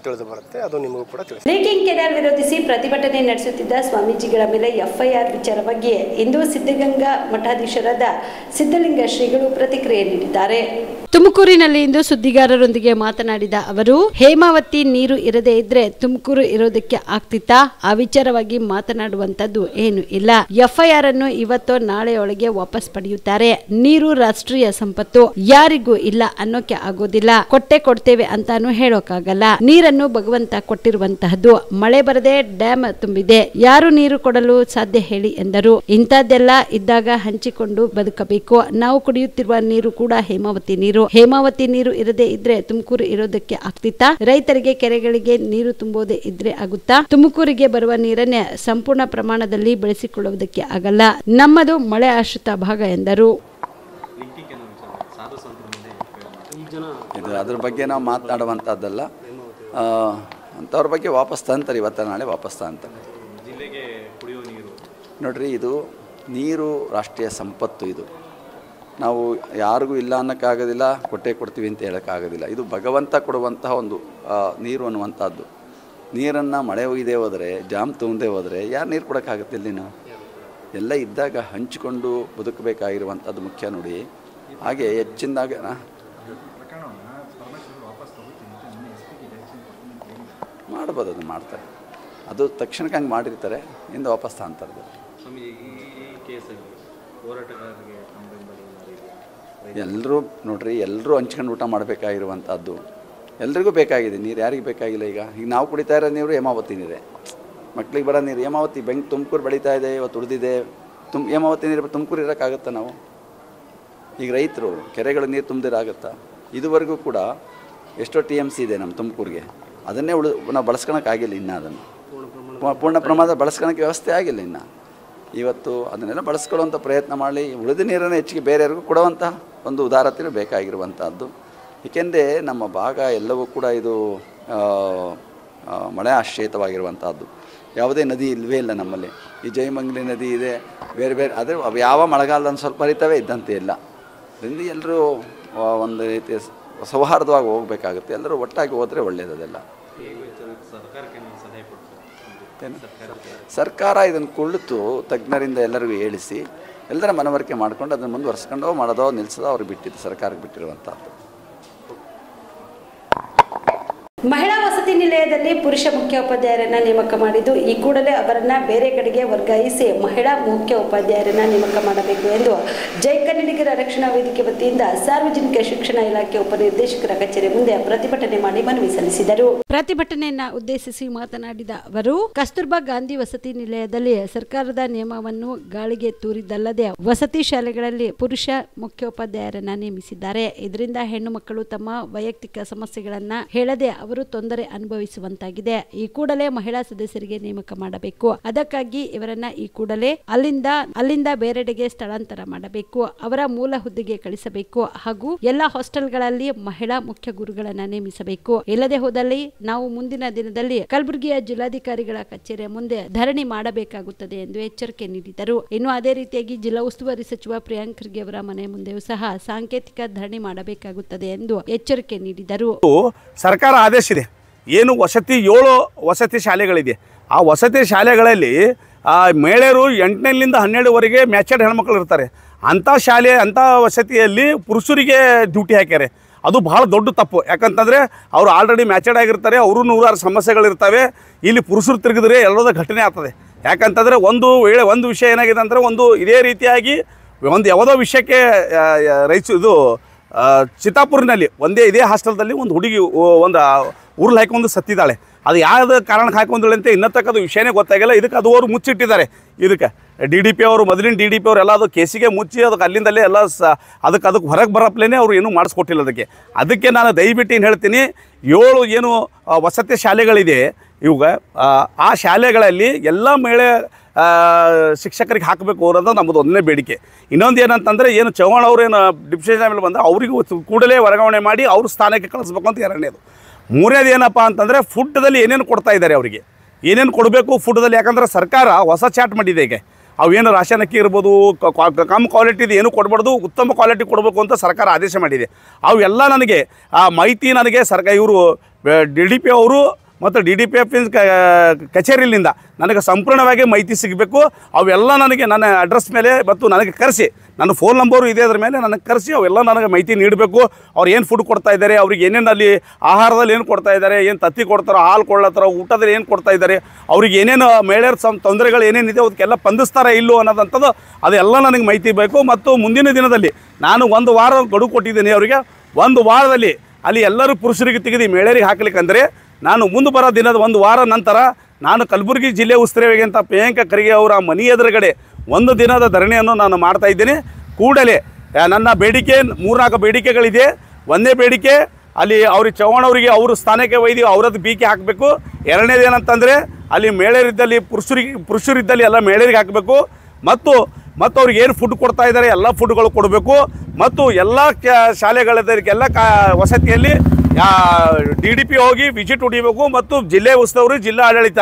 ತಿಳಿದು ಬರುತ್ತೆ. ಅದು ನಿಮಗೂ ಕೂಡ ತಿಳಿಸಿ. ಲೀಕಿಂಗ್ ಕೆನಾಲ್ ವಿರೋಧಿಸಿ ಪ್ರತಿಭಟನೆ ನಡೆಸುತ್ತಿದ್ದ ಸ್ವಾಮೀಜಿಗಳ ಮೇಲೆ ಎಫ್ಐಆರ್ ವಿಚಾರವಾಗಿ ಇಂದು ಸಿದ್ಧಗಂಗಾ ಮಠಾಧೀಶರಾದ ಸಿದ್ಧಲಿಂಗ ಶ್ರೀಗಳು ಪ್ರತಿಕ್ರಿಯೆ ನೀಡಿದ್ದಾರೆ. ತುಮಕೂರಿನಲ್ಲಿ ಇಂದು ಸುದ್ದಿಗಾರರೊಂದಿಗೆ ಮಾತನಾಡಿದ ಅವರು, ಹೇಮಾವತಿ ನೀರು ಇರದೇ ಇದ್ರೆ ತುಮಕೂರು ಇರೋದಕ್ಕೆ ಆಗ್ತಿತ್ತಾ? ಆ ವಿಚಾರವಾಗಿ ಮಾತನಾಡುವಂತದ್ದು ಏನು ಇಲ್ಲ. ಎಫ್ಐಆರ್ ಅನ್ನು ಇವತ್ತೋ ನಾಳೆಯೊಳಗೆ ವಾಪಸ್ ಪಡೆಯುತ್ತಾರೆ. ನೀರು ರಾಷ್ಟ್ರೀಯ ಸಂಪತ್ತು, ಯಾರಿಗೂ ಇಲ್ಲ ಅನ್ನೋಕೆ ಆಗೋದಿಲ್ಲ. ಕೊಡ್ತೇವೆ ಅಂತಾನು ಹೇಳೋಕ್ಕಾಗಲ್ಲ. ನೀರನ್ನು ಭಗವಂತ ಕೊಟ್ಟಿರುವಂತಹದ್ದು. ಮಳೆ ಬರದೆ ಡ್ಯಾಮ್ ತುಂಬಿದೆ, ಯಾರು ನೀರು ಕೊಡಲು ಸಾಧ್ಯ ಹೇಳಿ ಎಂದರು. ಇಂಥದ್ದೆಲ್ಲ ಇದ್ದಾಗ ಹಂಚಿಕೊಂಡು ಬದುಕಬೇಕು. ನಾವು ಕುಡಿಯುತ್ತಿರುವ ನೀರು ಕೂಡ ಹೇಮಾವತಿ ನೀರು. ಹೇಮಾವತಿ ನೀರು ಇರದೇ ಇದ್ರೆ ತುಮಕೂರು ಇರೋದಕ್ಕೆ ಆಗ್ತಿತ್ತಾ? ರೈತರಿಗೆ ಕೆರೆಗಳಿಗೆ ನೀರು ತುಂಬೋದೇ ಇದ್ರೆ ಆಗುತ್ತಾ? ತುಮಕೂರಿಗೆ ಬರುವ ನೀರನ್ನೇ ಸಂಪೂರ್ಣ ಪ್ರಮಾಣದಲ್ಲಿ ಬಳಸಿಕೊಳ್ಳುವುದಕ್ಕೆ ಆಗಲ್ಲ. ನಮ್ಮದು ಮಳೆ ಆಶ್ರಿತ ಭಾಗ ಎಂದರು. ಇದು ಅದ್ರ ಬಗ್ಗೆ ನಾವು ಮಾತನಾಡುವಂಥದ್ದಲ್ಲ. ಅಂಥವ್ರ ಬಗ್ಗೆ ವಾಪಸ್ ತಂತಾರೆ, ಇವತ್ತ ನಾಳೆ ವಾಪಸ್ ತಂತಾರೆ. ನೋಡ್ರಿ, ಇದು ನೀರು ರಾಷ್ಟ್ರೀಯ ಸಂಪತ್ತು. ಇದು ನಾವು ಯಾರಿಗೂ ಇಲ್ಲ ಅನ್ನೋಕ್ಕಾಗೋದಿಲ್ಲ, ಕೊಡ್ತೀವಿ ಅಂತ ಹೇಳೋಕ್ಕಾಗೋದಿಲ್ಲ. ಇದು ಭಗವಂತ ಕೊಡುವಂತಹ ಒಂದು ನೀರು ಅನ್ನುವಂಥದ್ದು. ನೀರನ್ನು ಮಳೆ ಒಯ್ದೇ ಹೋದರೆ, ಜಾಮ್ ತುಂಬದೇ ಹೋದರೆ ಯಾರು ನೀರು ಕೊಡೋಕ್ಕಾಗುತ್ತೆ? ಇಲ್ಲಿ ನಾವು ಎಲ್ಲ ಇದ್ದಾಗ ಹಂಚಿಕೊಂಡು ಬದುಕಬೇಕಾಗಿರುವಂಥದ್ದು ಮುಖ್ಯ ನೋಡಿ. ಹಾಗೆ ಹೆಚ್ಚಿನದಾಗ ಮಾಡ್ಬೋದು, ಅದು ಮಾಡ್ತಾರೆ. ಅದು ತಕ್ಷಣಕ್ಕೆ ಹಂಗೆ ಮಾಡಿರ್ತಾರೆ, ಇಂದ ವಾಪಸ್ ತಗೊಂತಾರೆ. ಎಲ್ಲರೂ ನೋಡ್ರಿ, ಎಲ್ಲರೂ ಹಂಚ್ಕೊಂಡು ಊಟ ಮಾಡಬೇಕಾಗಿರುವಂಥದ್ದು. ಎಲ್ರಿಗೂ ಬೇಕಾಗಿದೆ ನೀರು, ಯಾರಿಗೆ ಬೇಕಾಗಿಲ್ಲ? ಈಗ ನಾವು ಕುಡಿತಾ ಇರೋ ನೀರು ಹೇಮಾವತಿ ನೀರೇ. ಮಕ್ಳಿಗೆ ಬರೋ ನೀರು ಹೇಮಾವತಿ. ತುಮಕೂರು ಬೆಳೀತಾ ಇದೆ, ಇವತ್ತು ಉಳಿದಿದೆ. ಹೇಮಾವತಿ ನೀರು ತುಮಕೂರು ಇರೋಕ್ಕಾಗುತ್ತಾ ನಾವು? ಈಗ ರೈತರು ಕೆರೆಗಳು ನೀರು ತುಂಬಿದಿರಾಗುತ್ತಾ? ಇದುವರೆಗೂ ಕೂಡ ಎಷ್ಟೋ TMC ಇದೆ ನಮ್ಮ ತುಮಕೂರಿಗೆ, ಅದನ್ನೇ ನಾವು ಬಳಸ್ಕೊಳಕ್ಕಾಗಿಲ್ಲ. ಇನ್ನು ಅದನ್ನು ಪೂರ್ಣ ಪ್ರಮಾಣದ ಬಳಸ್ಕೊಳಕ್ಕೆ ವ್ಯವಸ್ಥೆ ಆಗಿಲ್ಲ. ಇನ್ನು ಇವತ್ತು ಅದನ್ನೆಲ್ಲ ಬಳಸ್ಕೊಳ್ಳುವಂಥ ಪ್ರಯತ್ನ ಮಾಡಿ ಉಳಿದ ನೀರನ್ನು ಹೆಚ್ಚಿಗೆ ಬೇರೆಯವ್ರಿಗೂ ಕೊಡುವಂಥ ಒಂದು ಉದಾರತೆ ಬೇಕಾಗಿರುವಂಥದ್ದು. ಏಕೆಂದರೆ ನಮ್ಮ ಭಾಗ ಎಲ್ಲವೂ ಕೂಡ ಇದು ಮಳೆ ಆಶ್ರಿತವಾಗಿರುವಂಥದ್ದು. ಯಾವುದೇ ನದಿ ಇಲ್ಲವೇ ಇಲ್ಲ ನಮ್ಮಲ್ಲಿ. ಈ ಜಯಮಂಗಲಿ ನದಿ ಇದೆ, ಬೇರೆ ಬೇರೆ, ಆದರೆ ಅವು ಯಾವ ಮಳೆಗಾಲದಲ್ಲಿ ಸ್ವಲ್ಪ ಹರಿತವೆ, ಇದ್ದಂತೆ ಇಲ್ಲ. ಅದರಿಂದ ಎಲ್ಲರೂ ಒಂದು ರೀತಿಯ ಸೌಹಾರ್ದವಾಗಿ ಹೋಗಬೇಕಾಗುತ್ತೆ. ಎಲ್ಲರೂ ಒಟ್ಟಾಗಿ ಹೋದರೆ ಒಳ್ಳೆಯದು. ಅದೆಲ್ಲ ಸರ್ಕಾರ ಇದನ್ನು ಕುಳಿತು ತಜ್ಞರಿಂದ ಎಲ್ಲರಿಗೂ ಹೇಳಿಸಿ ಎಲ್ಲರ ಮನವರಿಕೆ ಮಾಡ್ಕೊಂಡು ಅದನ್ನು ಮುಂದುವರ್ಸ್ಕೊಂಡೋ ಮಾಡೋದೋ ನಿಲ್ಲಿಸೋದೋ ಅವ್ರಿಗೆ ಬಿಟ್ಟಿದ್ದು, ಸರ್ಕಾರಕ್ಕೆ ಬಿಟ್ಟಿರುವಂಥದ್ದು. ಮಹಿಳಾ ವಸತಿ ನಿಲಯದಲ್ಲಿ ಪುರುಷ ಮುಖ್ಯ ಉಪಾಧ್ಯಾಯರನ್ನ ನೇಮಕ ಮಾಡಿದ್ದು ಈ ಕೂಡಲೇ ಅವರನ್ನ ಬೇರೆ ಕಡೆಗೆ ವರ್ಗಾಯಿಸಿ ಮಹಿಳಾ ಮುಖ್ಯ ಉಪಾಧ್ಯಾಯರನ್ನ ನೇಮಕ ಮಾಡಬೇಕು ಎಂದು ಜೈ ಕನ್ನಡಿಗರ ರಕ್ಷಣಾ ವೇದಿಕೆ ವತಿಯಿಂದ ಸಾರ್ವಜನಿಕ ಶಿಕ್ಷಣ ಇಲಾಖೆ ಉಪನಿರ್ದೇಶಕರ ಕಚೇರಿ ಮುಂದೆ ಪ್ರತಿಭಟನೆ ಮಾಡಿ ಮನವಿ ಸಲ್ಲಿಸಿದರು. ಪ್ರತಿಭಟನೆಯನ್ನ ಉದ್ದೇಶಿಸಿ ಮಾತನಾಡಿದ ಅವರು, ಕಸ್ತೂರ್ಬಾ ಗಾಂಧಿ ವಸತಿ ನಿಲಯದಲ್ಲಿ ಸರ್ಕಾರದ ನಿಯಮವನ್ನು ಗಾಳಿಗೆ ತೂರಿದ್ದಲ್ಲದೆ ವಸತಿ ಶಾಲೆಗಳಲ್ಲಿ ಪುರುಷ ಮುಖ್ಯೋಪಾಧ್ಯಾಯರನ್ನ ನೇಮಿಸಿದ್ದಾರೆ. ಇದರಿಂದ ಹೆಣ್ಣು ಮಕ್ಕಳು ತಮ್ಮ ವೈಯಕ್ತಿಕ ಸಮಸ್ಯೆಗಳನ್ನ ಹೇಳದೆ ಅವರು ತೊಂದರೆ ಅನುಭವಿಸುವಂತಾಗಿದೆ. ಈ ಕೂಡಲೇ ಮಹಿಳಾ ಸದಸ್ಯರಿಗೆ ನೇಮಕ ಮಾಡಬೇಕು. ಅದಕ್ಕಾಗಿ ಇವರನ್ನ ಈ ಕೂಡಲೇ ಅಲ್ಲಿಂದ ಬೇರೆಡೆಗೆ ಸ್ಥಳಾಂತರ ಮಾಡಬೇಕು. ಅವರ ಮೂಲ ಹುದ್ದೆಗೆ ಕಳಿಸಬೇಕು ಹಾಗೂ ಎಲ್ಲಾ ಹಾಸ್ಟೆಲ್ಗಳಲ್ಲಿ ಮಹಿಳಾ ಮುಖ್ಯ ಗುರುಗಳನ್ನ ನೇಮಿಸಬೇಕು. ಇಲ್ಲದೆ ಹೋದಲ್ಲಿ ನಾವು ಮುಂದಿನ ದಿನದಲ್ಲಿ ಕಲಬುರಗಿಯ ಜಿಲ್ಲಾಧಿಕಾರಿಗಳ ಕಚೇರಿಯ ಮುಂದೆ ಧರಣಿ ಮಾಡಬೇಕಾಗುತ್ತದೆ ಎಂದು ಎಚ್ಚರಿಕೆ ನೀಡಿದರು. ಇನ್ನು ಅದೇ ರೀತಿಯಾಗಿ ಜಿಲ್ಲಾ ಉಸ್ತುವಾರಿ ಸಚಿವ ಪ್ರಿಯಾಂಕ್ ಖರ್ಗೆ ಅವರ ಮನೆ ಮುಂದೆಯೂ ಸಹ ಸಾಂಕೇತಿಕ ಧರಣಿ ಮಾಡಬೇಕಾಗುತ್ತದೆ ಎಂದು ಎಚ್ಚರಿಕೆ ನೀಡಿದರು. ಸರ್ಕಾರ ಆದೇಶ ಇದೆ, ಏನು 7 ವಸತಿ ಶಾಲೆಗಳಿದೆ. ಆ ವಸತಿ ಶಾಲೆಗಳಲ್ಲಿ ಮಹಿಳೆಯರು 8ನೇಲಿಂದ 12ವರೆಗೆ ಮ್ಯಾಚರ್ಡ್ ಹೆಣ್ಮಕ್ಳು ಇರ್ತಾರೆ. ಅಂಥ ಶಾಲೆ, ಅಂಥ ವಸತಿಯಲ್ಲಿ ಪುರುಷರಿಗೆ ಡ್ಯೂಟಿ ಹಾಕ್ಯಾರೆ. ಅದು ಭಾಳ ದೊಡ್ಡ ತಪ್ಪು. ಯಾಕಂತಂದರೆ ಅವರು ಆಲ್ರೆಡಿ ಮ್ಯಾಚರ್ಡ್ ಆಗಿರ್ತಾರೆ, ಅವರು 100 ಸಮಸ್ಯೆಗಳಿರ್ತವೆ. ಇಲ್ಲಿ ಪುರುಷರು ತಿರುಗಿದ್ರೆ ಎಲ್ಲದ ಘಟನೆ ಆಗ್ತದೆ. ಯಾಕಂತಂದರೆ ಒಂದು ವಿಷಯ ಏನಾಗಿದೆ ಅಂದರೆ, ಇದೇ ರೀತಿಯಾಗಿ ಯಾವುದೋ ವಿಷಯಕ್ಕೆ ಚಿತ್ತಾಪುರಿನಲ್ಲಿ ಇದೇ ಹಾಸ್ಟೆಲ್ದಲ್ಲಿ ಒಂದು ಹುಡುಗಿ ಒಂದು ಉರುಳು ಹಾಕೊಂಡು ಸತ್ತಿದ್ದಾಳೆ. ಅದು ಯಾವ್ದು ಕಾರಣಕ್ಕೆ ಹಾಕೊಂಡಳು ಅಂತ ಇನ್ನತ್ತಕ್ಕದು ವಿಷಯನೇ ಗೊತ್ತಾಗಿಲ್ಲ. ಇದಕ್ಕೆ ಅದು ಅವರು ಮುಚ್ಚಿಟ್ಟಿದ್ದಾರೆ. ಇದಕ್ಕೆ DDP ಅವರು, ಮೊದಲಿನ DDP ಅವರು ಎಲ್ಲ ಅದು ಕೇಸಿಗೆ ಮುಚ್ಚಿ ಅದಕ್ಕೆ ಅಲ್ಲಿಂದಲೇ ಎಲ್ಲ ಅದಕ್ಕೆ ಹೊರಗೆ ಬರಪ್ಲೇನೆ ಅವರು ಏನೂ ಮಾಡಿಸ್ಕೊಟ್ಟಿಲ್ಲ. ಅದಕ್ಕೆ ನಾನು ದಯವಿಟ್ಟು ಏನು ಹೇಳ್ತೀನಿ, 7 ಏನು ವಸತಿ ಶಾಲೆಗಳಿದೆ ಇವಾಗ, ಆ ಶಾಲೆಗಳಲ್ಲಿ ಎಲ್ಲ ಮಹಿಳೆ ಶಿಕ್ಷಕರಿಗೆ ಹಾಕಬೇಕು ಅನ್ನೋದು ನಮ್ಮದು ಒಂದನೇ ಬೇಡಿಕೆ. ಇನ್ನೊಂದು ಏನಂತಂದರೆ, ಏನು ಚವ್ಹಾಣ್ ಅವರು ಏನು ಡಿಪ್ಯೂಟೇಷನ್ ಮೇಲೆ ಬಂದ ಅವರಿಗೂ ಕೂಡಲೇ ವರ್ಗಾವಣೆ ಮಾಡಿ ಅವ್ರ ಸ್ಥಾನಕ್ಕೆ ಕಳಿಸ್ಬೇಕು ಅಂತ 2ನೇದು. 3ನೇದು ಏನಪ್ಪ ಅಂತಂದರೆ, ಫುಡ್ದಲ್ಲಿ ಏನೇನು ಕೊಡ್ತಾ ಇದ್ದಾರೆ, ಅವರಿಗೆ ಏನೇನು ಕೊಡಬೇಕು ಫುಡ್ದಲ್ಲಿ. ಯಾಕಂದರೆ ಸರ್ಕಾರ ಹೊಸ ಚಾಟ್ ಮಾಡಿದೆ. ಈಗ ಅವೇನು ರಾಶನ್ ಅಕ್ಕಿ ಇರ್ಬೋದು, ಕಮ್ಮಿ ಕ್ವಾಲಿಟಿದು ಏನು ಕೊಡಬಾರ್ದು, ಉತ್ತಮ ಕ್ವಾಲಿಟಿ ಕೊಡಬೇಕು ಅಂತ ಸರ್ಕಾರ ಆದೇಶ ಮಾಡಿದೆ. ಅವೆಲ್ಲ ನನಗೆ ಆ ಮಾಹಿತಿ ಇವರು DDP ಅವರು ಮತ್ತು DDPF ಕಚೇರಿಯಿಂದ ನನಗೆ ಸಂಪೂರ್ಣವಾಗಿ ಮಾಹಿತಿ ಸಿಗಬೇಕು. ಅವೆಲ್ಲ ನನಗೆ ನನ್ನ ಅಡ್ರೆಸ್ ಮೇಲೆ ಮತ್ತು ನನಗೆ ಕರೆಸಿ, ನನ್ನ ಫೋನ್ ನಂಬರು ಇದೆ, ಅದ್ರ ಮೇಲೆ ನನಗೆ ಕರೆಸಿ ಅವೆಲ್ಲ ನನಗೆ ಮಾಹಿತಿ ನೀಡಬೇಕು. ಅವ್ರು ಏನು ಫುಡ್ ಕೊಡ್ತಾ ಇದ್ದಾರೆ, ಅವ್ರಿಗೆ ಏನೇನು ಅಲ್ಲಿ ಆಹಾರದಲ್ಲಿ ಏನು ಕೊಡ್ತಾ ಇದ್ದಾರೆ, ಏನು ತತ್ತಿ ಕೊಡ್ತಾರೋ, ಹಾಲು ಕೊಡ್ಲತ್ತಾರೋ, ಊಟದಲ್ಲಿ ಏನು ಕೊಡ್ತಾ ಇದ್ದಾರೆ, ಅವ್ರಿಗೆ ಏನೇನು ಮಹಿಳೆಯರ ತೊಂದರೆಗಳು ಏನೇನಿದೆ ಅದಕ್ಕೆಲ್ಲ ಸ್ಪಂದಿಸ್ತಾರ ಇಲ್ಲೋ ಅನ್ನೋದಂಥದ್ದು ಅದೆಲ್ಲ ನನಗೆ ಮಾಹಿತಿ ಬೇಕು. ಮತ್ತು ಮುಂದಿನ ದಿನದಲ್ಲಿ ನಾನು 1 ವಾರ ಗಡುವು ಕೊಟ್ಟಿದ್ದೀನಿ ಅವರಿಗೆ. 1 ವಾರದಲ್ಲಿ ಅಲ್ಲಿ ಎಲ್ಲರೂ ಪುರುಷರಿಗೆ ತೆಗೆದು ಮಹಿಳೆಯರಿಗೆ ಹಾಕ್ಲಿಕ್ಕಂದರೆ ನಾನು ಮುಂದೆ ಬರೋ ದಿನದ 1 ವಾರ ನಂತರ ನಾನು ಕಲಬುರಗಿ ಜಿಲ್ಲೆ ಉಸ್ತುವಾರಿ ಅಂತ ಪ್ರಿಯಾಂಕ ಖರ್ಗೆ ಅವರ ಮನೆ ಎದುರುಗಡೆ 1 ದಿನದ ಧರಣಿಯನ್ನು ನಾನು ಮಾಡ್ತಾ ಇದ್ದೀನಿ. ಕೂಡಲೇ ನನ್ನ ಬೇಡಿಕೆ 3-4 ಬೇಡಿಕೆಗಳಿದೆ. 1ನೇ ಬೇಡಿಕೆ, ಅಲ್ಲಿ ಅವ್ರಿಗೆ ಚವ್ಹಾಣ್ ಅವರಿಗೆ ಅವ್ರ ಸ್ಥಾನಕ್ಕೆ ಒಯ್ದು ಅವರದ್ದು ಬೀಕೆ ಹಾಕಬೇಕು. 2ನೇದು ಏನಂತಂದರೆ, ಅಲ್ಲಿ ಮಹಿಳೆಯರಿದ್ದಲ್ಲಿ ಪುರುಷರಿದ್ದಲ್ಲಿ ಎಲ್ಲ ಮಹಿಳೆಯರಿಗೆ ಹಾಕಬೇಕು. ಮತ್ತು ಅವ್ರಿಗೆ ಏನು ಫುಡ್ ಕೊಡ್ತಾ ಇದ್ದಾರೆ ಎಲ್ಲ ಫುಡ್ಗಳು ಕೊಡಬೇಕು. ಮತ್ತು ಎಲ್ಲ ಶಾಲೆಗಳದಕ್ಕೆಲ್ಲ ವಸತಿಯಲ್ಲಿ DDP ಹೋಗಿ ವಿಸಿಟ್ ಹೊಡಿಬೇಕು. ಮತ್ತು ಜಿಲ್ಲೆ ಉಸ್ತುವಾರಿ, ಜಿಲ್ಲಾ ಆಡಳಿತ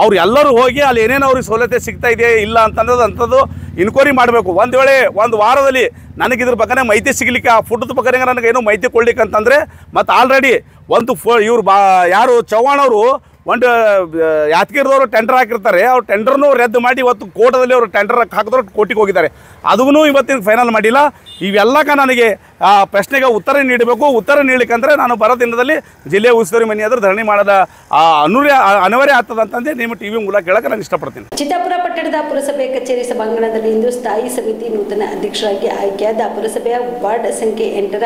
ಅವ್ರು ಎಲ್ಲರೂ ಹೋಗಿ ಅಲ್ಲಿ ಏನೇನು ಅವ್ರಿಗೆ ಸೌಲಭ್ಯ ಸಿಗ್ತಾ ಇದೆಯಾ ಇಲ್ಲ ಅಂತಂಥದ್ದು ಇನ್ಕ್ವೈರಿ ಮಾಡಬೇಕು. ಒಂದು ವೇಳೆ 1 ವಾರದಲ್ಲಿ ನನಗೆ ಇದ್ರ ಬಗ್ಗೆ ಮಾಹಿತಿ ಸಿಗಲಿಕ್ಕೆ, ಆ ಫುಡ್ದ ಬಗ್ಗೆ ನನಗೆ ಏನೋ ಮಾಹಿತಿ ಕೊಡ್ಲಿಕ್ಕೆ ಅಂತಂದರೆ, ಮತ್ತು ಆಲ್ರೆಡಿ ಇವ್ರು ಯಾರು ಚವ್ಹಾಣ್ ಅವರು ಒಂದು ಯಾದಗಿರಿದವರು ಟೆಂಡರ್ ಹಾಕಿರ್ತಾರೆ. ಅವ್ರು ಟೆಂಡರ್ನೂ ರದ್ದು ಮಾಡಿ ಇವತ್ತು ಕೋರ್ಟದಲ್ಲಿ ಅವರು ಟೆಂಡರ್ ಹಾಕಿದ್ರು ಕೋರ್ಟಿಗೆ ಹೋಗಿದ್ದಾರೆ. ಅದೂ ಇವತ್ತಿನ ಫೈನಲ್ ಮಾಡಿಲ್ಲ. ಇವೆಲ್ಲಕ್ಕೆ ನನಗೆ ಪ್ರಶ್ನೆಗೆ ಉತ್ತರ ನೀಡಬೇಕು. ಉತ್ತರ ನೀಡಲಿಕ್ಕಂದರೆ ನಾನು ಬರೋ ದಿನದಲ್ಲಿ ಜಿಲ್ಲೆ ಉಸ್ತುವಾರಿ ಮನೆ ಎದುರು ಧರಣಿ ಮಾಡೋದ ಅನಿವಾರ್ಯ ಆಗ್ತದೆ ಅಂತಂದು ನಿಮ್ಮ TV ಮೂಲಕ ಹೇಳಕ್ಕೆ ನಾನು ಇಷ್ಟಪಡ್ತೀನಿ. ಚಿತ್ತಾಪುರ ಪಟ್ಟಣದ ಪುರಸಭೆ ಕಚೇರಿ ಸಭಾಂಗಣದಲ್ಲಿ ಇಂದು ಸ್ಥಾಯಿ ಸಮಿತಿ ನೂತನ ಅಧ್ಯಕ್ಷರಾಗಿ ಆಯ್ಕೆಯಾದ ಪುರಸಭೆಯ ವಾರ್ಡ್ ಸಂಖ್ಯೆ 8ರ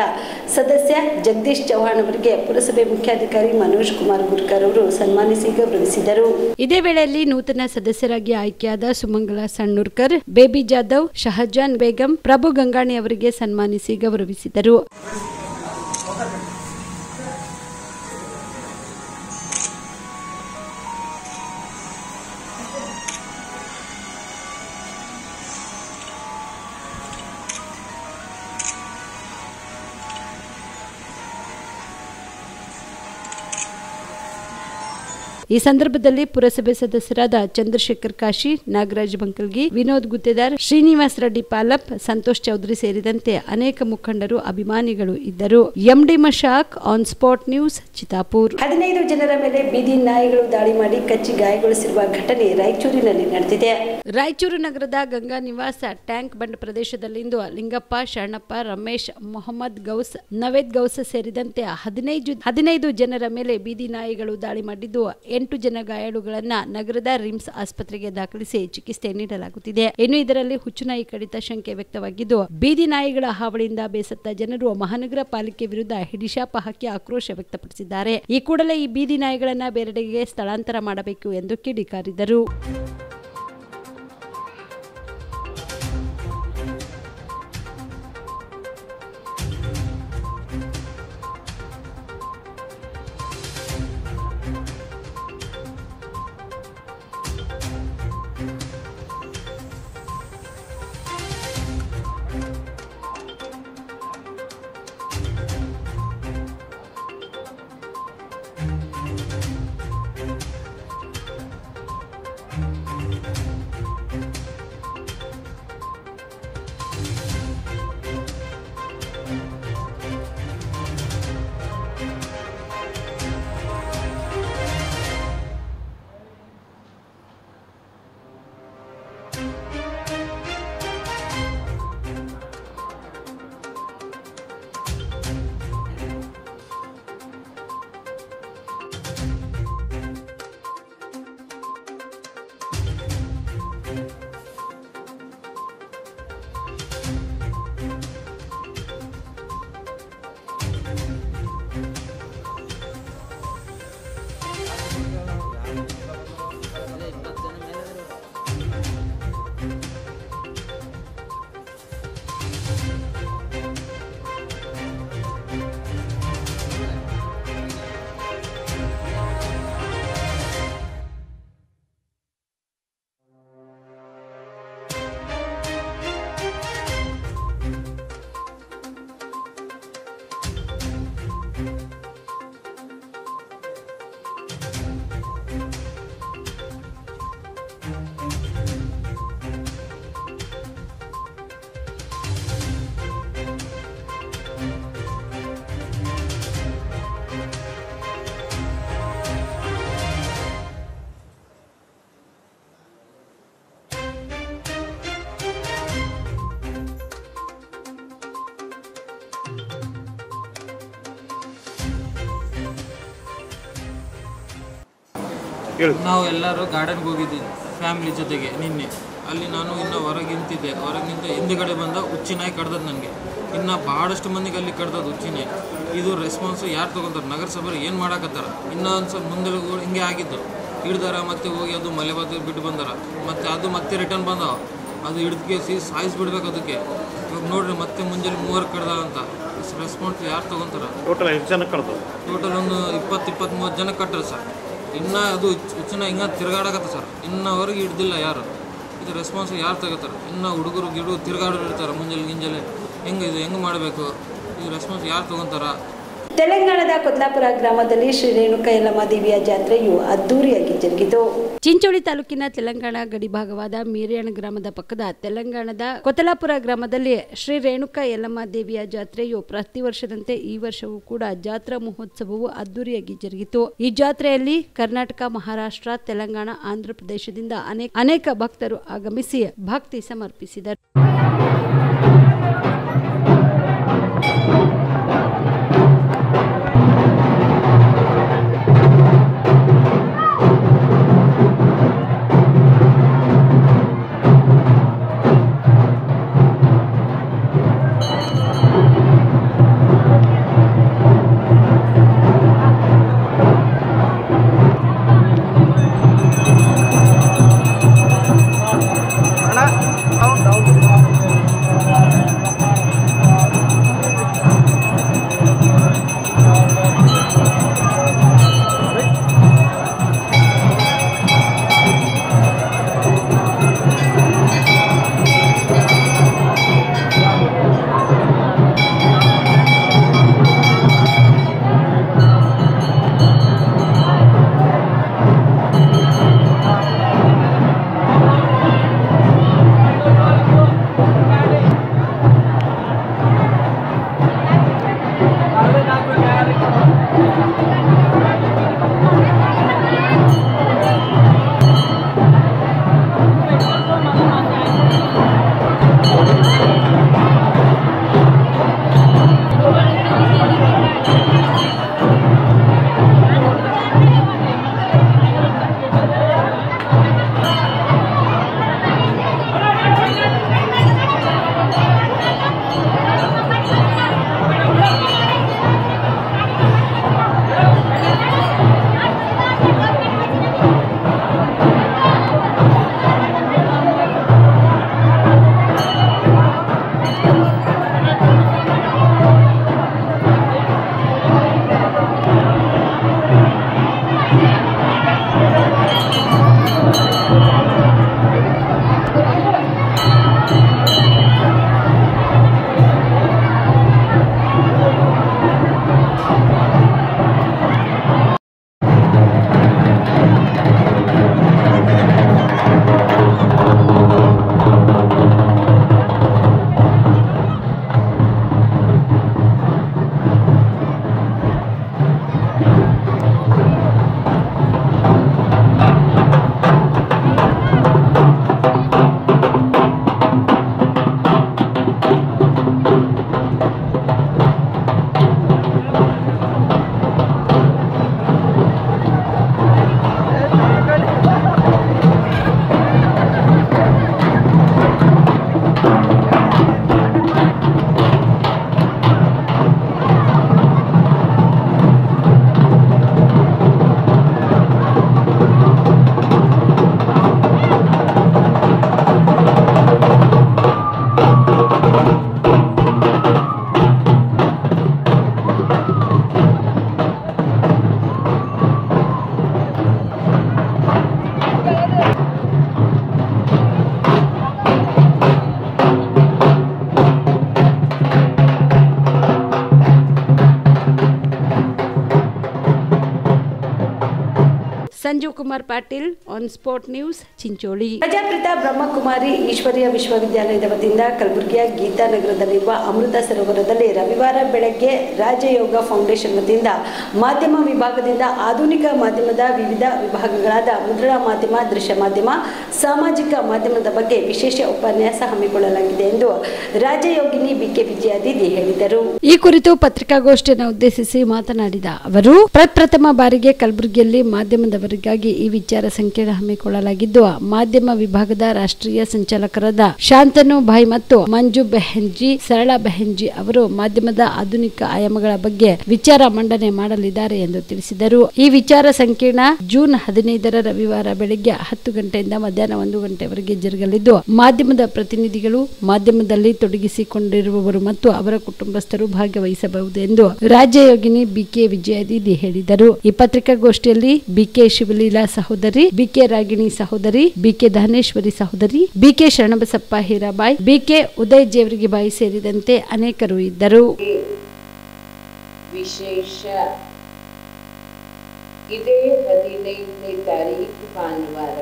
ಸದಸ್ಯ ಜಗದೀಶ್ ಚವ್ಹಾಣ್ ಅವರಿಗೆ ಪುರಸಭೆ ಮುಖ್ಯಾಧಿಕಾರಿ ಮನೋಜ್ ಕುಮಾರ್ ಗುರ್ಕರ್ ಅವರು ಸನ್ಮಾನಿಸಿ ಗೌರವಿಸಿದರು. ಇದೇ ವೇಳೆಯಲ್ಲಿ ನೂತನ ಸದಸ್ಯರಾಗಿ ಆಯ್ಕೆಯಾದ ಸುಮಂಗಲ ಸಣ್ಣೂರ್ಕರ್, ಬೇಬಿ ಜಾಧವ್, ಶಹಜಾನ್ ಬೇಗಂ, ಪ್ರಭು ಗಂಗಾಣಿ ಅವರಿಗೆ ಸನ್ಮಾನಿಸಿ ಗೌರವಿಸಿದರು. ಈ ಸಂದರ್ಭದಲ್ಲಿ ಪುರಸಭೆ ಸದಸ್ಯರಾದ ಚಂದ್ರಶೇಖರ್ ಕಾಶಿ, ನಾಗರಾಜ್ ಬಂಕಲ್ಗಿ, ವಿನೋದ್ ಗುತ್ತೇದಾರ್, ಶ್ರೀನಿವಾಸ್ ರೆಡ್ಡಿ ಪಾಲಪ್, ಸಂತೋಷ್ ಚೌಧರಿ ಸೇರಿದಂತೆ ಅನೇಕ ಮುಖಂಡರು, ಅಭಿಮಾನಿಗಳು ಇದ್ದರು. MD Mashak, on spot news, Chitapur. 15 ಜನರ ಮೇಲೆ ಬೀದಿ ನಾಯಿಗಳು ದಾಳಿ ಮಾಡಿ ಕಚ್ಚಿ ಗಾಯಗೊಳಿಸಿರುವ ಘಟನೆ ರಾಯಚೂರಿನಲ್ಲಿ ನಡೆದಿದೆ. ರಾಯಚೂರು ನಗರದ ಗಂಗಾ ನಿವಾಸ ಟ್ಯಾಂಕ್ ಬಂಡ್ ಪ್ರದೇಶದಲ್ಲಿಂದು ಲಿಂಗಪ್ಪ, ಶರಣಪ್ಪ, ರಮೇಶ್, ಮೊಹಮ್ಮದ್ ಗೌಸ್, ನವೇದ್ ಗೌಸ್ ಸೇರಿದಂತೆ 15 ಜನರ ಮೇಲೆ ಬೀದಿ ನಾಯಿಗಳು ದಾಳಿ ಮಾಡಿದ್ದು 8 ಜನ ಗಾಯಾಳುಗಳನ್ನ ನಗರದ ರಿಮ್ಸ್ ಆಸ್ಪತ್ರೆಗೆ ದಾಖಲಿಸಿ ಚಿಕಿತ್ಸೆ ನೀಡಲಾಗುತ್ತಿದೆ. ಇನ್ನು ಇದರಲ್ಲಿ ಹುಚ್ಚುನಾಯಿ ಕಡಿತ ಶಂಕೆ ವ್ಯಕ್ತವಾಗಿದ್ದು, ಬೀದಿ ನಾಯಿಗಳ ಹಾವಳಿಯಿಂದ ಬೇಸತ್ತ ಜನರು ಮಹಾನಗರ ಪಾಲಿಕೆ ವಿರುದ್ಧ ಹಿಡಿಶಾಪ ಹಾಕಿ ಆಕ್ರೋಶ ವ್ಯಕ್ತಪಡಿಸಿದ್ದಾರೆ. ಈ ಕೂಡಲೇ ಈ ಬೀದಿ ನಾಯಿಗಳನ್ನ ಬೇರೆಡೆಗೆ ಸ್ಥಳಾಂತರ ಮಾಡಬೇಕು ಎಂದು ಕಿಡಿಕಾರಿದರು. ನಾವು ಎಲ್ಲರೂ ಗಾರ್ಡನ್ಗೆ ಹೋಗಿದ್ದೀವಿ ಫ್ಯಾಮಿಲಿ ಜೊತೆಗೆ ನಿನ್ನೆ. ಅಲ್ಲಿ ನಾನು ಇನ್ನು ಹೊರಗೆ ನಿಂತಿದ್ದೆ. ಹೊರಗೆ ನಿಂತು ಹಿಂದುಗಡೆ ಬಂದ ಹುಚ್ಚಿನಾಯಿ ಕಡ್ದದ್ದು ನನಗೆ. ಇನ್ನು ಭಾಳಷ್ಟು ಮಂದಿಗೆ ಅಲ್ಲಿ ಕಡ್ದದ್ದು ಹುಚ್ಚಿನಾಯಿ. ಇದು ರೆಸ್ಪಾನ್ಸು ಯಾರು ತೊಗೊತಾರೆ? ನಗರಸಭೆ ಏನು ಮಾಡಾಕತ್ತಾರ? ಇನ್ನೂ ಒಂದು ಸ್ವಲ್ಪ ಮುಂದೆ ಹಿಂಗೆ ಆಗಿದ್ದು ಹಿಡ್ದಾರ, ಮತ್ತೆ ಹೋಗಿ ಅದು ಮಲೆಬಾದ ಬಿಟ್ಟು ಬಂದಾರ, ಮತ್ತು ಅದು ಮತ್ತೆ ರಿಟರ್ನ್ ಬಂದಾವ. ಅದು ಹಿಡಿದು ಕೇಸಿ ಸಾಯಿಸ್ಬಿಡ್ಬೇಕು ಅದಕ್ಕೆ. ಇವಾಗ ನೋಡ್ರಿ ಮತ್ತೆ ಮುಂಜಾನೆ 3 ಕಡ್ದ ಅಂತ. ರೆಸ್ಪಾನ್ಸ್ ಯಾರು ತೊಗೊತಾರ? ಟೋಟಲ್ ಎಷ್ಟು ಜನ ಕಡ್ದು? ಟೋಟಲ್ ಒಂದು 20-23 ಜನ ಕಟ್ಟರು ಸರ್. ಇನ್ನೂ ಅದು ಹುಚ್ಚಿನ ಹಿಂಗೆ ತಿರುಗಾಡಕತ್ತ ಸರ್. ಇನ್ನೂವರೆಗೆ ಹಿಡ್ದಿಲ್ಲ ಯಾರು. ಇದು ರೆಸ್ಪಾನ್ಸ್ ಯಾರು ತಗೋತಾರೆ? ಇನ್ನೂ ಹುಡುಗರು ತಿರುಗಾಡೋರು ಇರ್ತಾರೆ ಮುಂಜಾನೆ ಹೆಂಗೆ ಮಾಡಬೇಕು? ಇದು ರೆಸ್ಪಾನ್ಸ್ ಯಾರು ತೊಗೊತಾರ? ತೆಲಂಗಾಣದ ಕೊತ್ಲಾಪುರ ಗ್ರಾಮದಲ್ಲಿ ಶ್ರೀ ರೇಣುಕಾ ಯಲ್ಲಮ್ಮ ದೇವಿಯ ಜಾತ್ರೆಯು ಅದ್ದೂರಿಯಾಗಿ ಜರುಗಿತು. ಚಿಂಚೋಳಿ ತಾಲೂಕಿನ ತೆಲಂಗಾಣ ಗಡಿಭಾಗವಾದ ಮೀರ್ಯಾಣ ಗ್ರಾಮದ ಪಕ್ಕದ ತೆಲಂಗಾಣದ ಕೊತ್ಲಾಪುರ ಗ್ರಾಮದಲ್ಲಿ ಶ್ರೀ ರೇಣುಕಾ ಯಲ್ಲಮ್ಮ ದೇವಿಯ ಜಾತ್ರೆಯು ಪ್ರತಿ ವರ್ಷದಂತೆ ಈ ವರ್ಷವೂ ಕೂಡ ಜಾತ್ರಾ ಮಹೋತ್ಸವವು ಅದ್ದೂರಿಯಾಗಿ ಜರುಗಿತು. ಈ ಜಾತ್ರೆಯಲ್ಲಿ ಕರ್ನಾಟಕ, ಮಹಾರಾಷ್ಟ್ರ, ತೆಲಂಗಾಣ, ಆಂಧ್ರ ಪ್ರದೇಶದಿಂದ ಅನೇಕ ಭಕ್ತರು ಆಗಮಿಸಿ ಭಕ್ತಿ ಸಮರ್ಪಿಸಿದರು. down. Sanjeev Kumar Patil on spot news Chincholi. Prajapita Brahmakumari Ishwariya ವಿಶ್ವವಿದ್ಯಾಲಯದ ವತಿಯಿಂದ ಕಲಬುರಗಿಯ ಗೀತಾನಗರದಲ್ಲಿರುವ ಅಮೃತ ಸರೋವರದಲ್ಲಿ ರವಿವಾರ ಬೆಳಗ್ಗೆ ರಾಜಯೋಗ ಫೌಂಡೇಶನ್ ವತಿಯಿಂದ ಮಾಧ್ಯಮ ವಿಭಾಗದಿಂದ ಆಧುನಿಕ ಮಾಧ್ಯಮದ ವಿವಿಧ ವಿಭಾಗಗಳಾದ ಮುದ್ರಣ ಮಾಧ್ಯಮ, ದೃಶ್ಯ ಮಾಧ್ಯಮ, ಸಾಮಾಜಿಕ ಮಾಧ್ಯಮದ ಬಗ್ಗೆ ವಿಶೇಷ ಉಪನ್ಯಾಸ ಹಮ್ಮಿಕೊಳ್ಳಲಾಗಿದೆ ಎಂದು ರಾಜಯೋಗಿನಿ ಬಿಕೆ ವಿಜಯಾದಿದಿ ಹೇಳಿದರು. ಈ ಕುರಿತು ಪತ್ರಿಕಾಗೋಷ್ಠಿಯನ್ನು ಉದ್ದೇಶಿಸಿ ಮಾತನಾಡಿದ ಅವರು, ಪ್ರಪ್ರಥಮ ಬಾರಿಗೆ ಕಲಬುರಗಿಯಲ್ಲಿ ಮಾಧ್ಯಮದವರಿಗಾಗಿ ಈ ವಿಚಾರ ಸಂಕಿರಣ ಹಮ್ಮಿಕೊಳ್ಳಲಾಗಿದ್ದು, ಮಾಧ್ಯಮ ವಿಭಾಗದ ರಾಷ್ಟ್ರೀಯ ಸಂಚಾಲಕರಾದ ಶಾಂತನು ಭಾಯ್ ಮತ್ತು ಮಂಜು ಬೆಹೆನ್ಜಿ, ಸರಳಾ ಬೆಹೆನ್ಜಿ ಅವರು ಮಾಧ್ಯಮದ ಆಧುನಿಕ ಆಯಾಮಗಳ ಬಗ್ಗೆ ವಿಚಾರ ಮಂಡನೆ ಮಾಡಲಿದ್ದಾರೆ ಎಂದು ತಿಳಿಸಿದರು. ಈ ವಿಚಾರ ಸಂಕಿರಣ ಜೂನ್ 15 ರವಿವಾರ ಬೆಳಗ್ಗೆ 10 ಗಂಟೆಯಿಂದ ಮಧ್ಯಾಹ್ನ 1 ಗಂಟೆವರೆಗೆ ಜರುಗಲಿದ್ದು, ಮಾಧ್ಯಮದ ಪ್ರತಿನಿಧಿಗಳು, ಮಾಧ್ಯಮದಲ್ಲಿ ತೊಡಗಿಸಿಕೊಂಡಿರುವವರು ಮತ್ತು ಅವರ ಕುಟುಂಬಸ್ಥರು ಭಾಗವಹಿಸಬಹುದು ಎಂದು ರಾಜ್ಯಯೋಗಿನಿ ಬಿಕೆ ವಿಜಯಾದಿದಿ ಹೇಳಿದರು. ಈ ಪತ್ರಿಕಾಗೋಷ್ಠಿಯಲ್ಲಿ ಬಿಕೆ ಶಿವಲೀಲಾ ಸಹೋದರಿ, ಬಿಕೆ ರಾಗಿಣಿ ಸಹೋದರಿ, ಬಿಕೆ ದಾನೇಶ್ವರಿ ಸಹೋದರಿ, ಬಿಕೆ ಶರಣಬಸಪ್ಪ ಹೀರಾಬಾಯಿ, ಬಿಕೆ ಉದಯ್ ಜೇವರ್ಗಿಬಾಯಿ ಸೇರಿದಂತೆ ಅನೇಕರು ಇದ್ದರು. ವಿಶೇಷ ಇದೇ 15ನೇ ತಾರೀಕು ಭಾನುವಾರ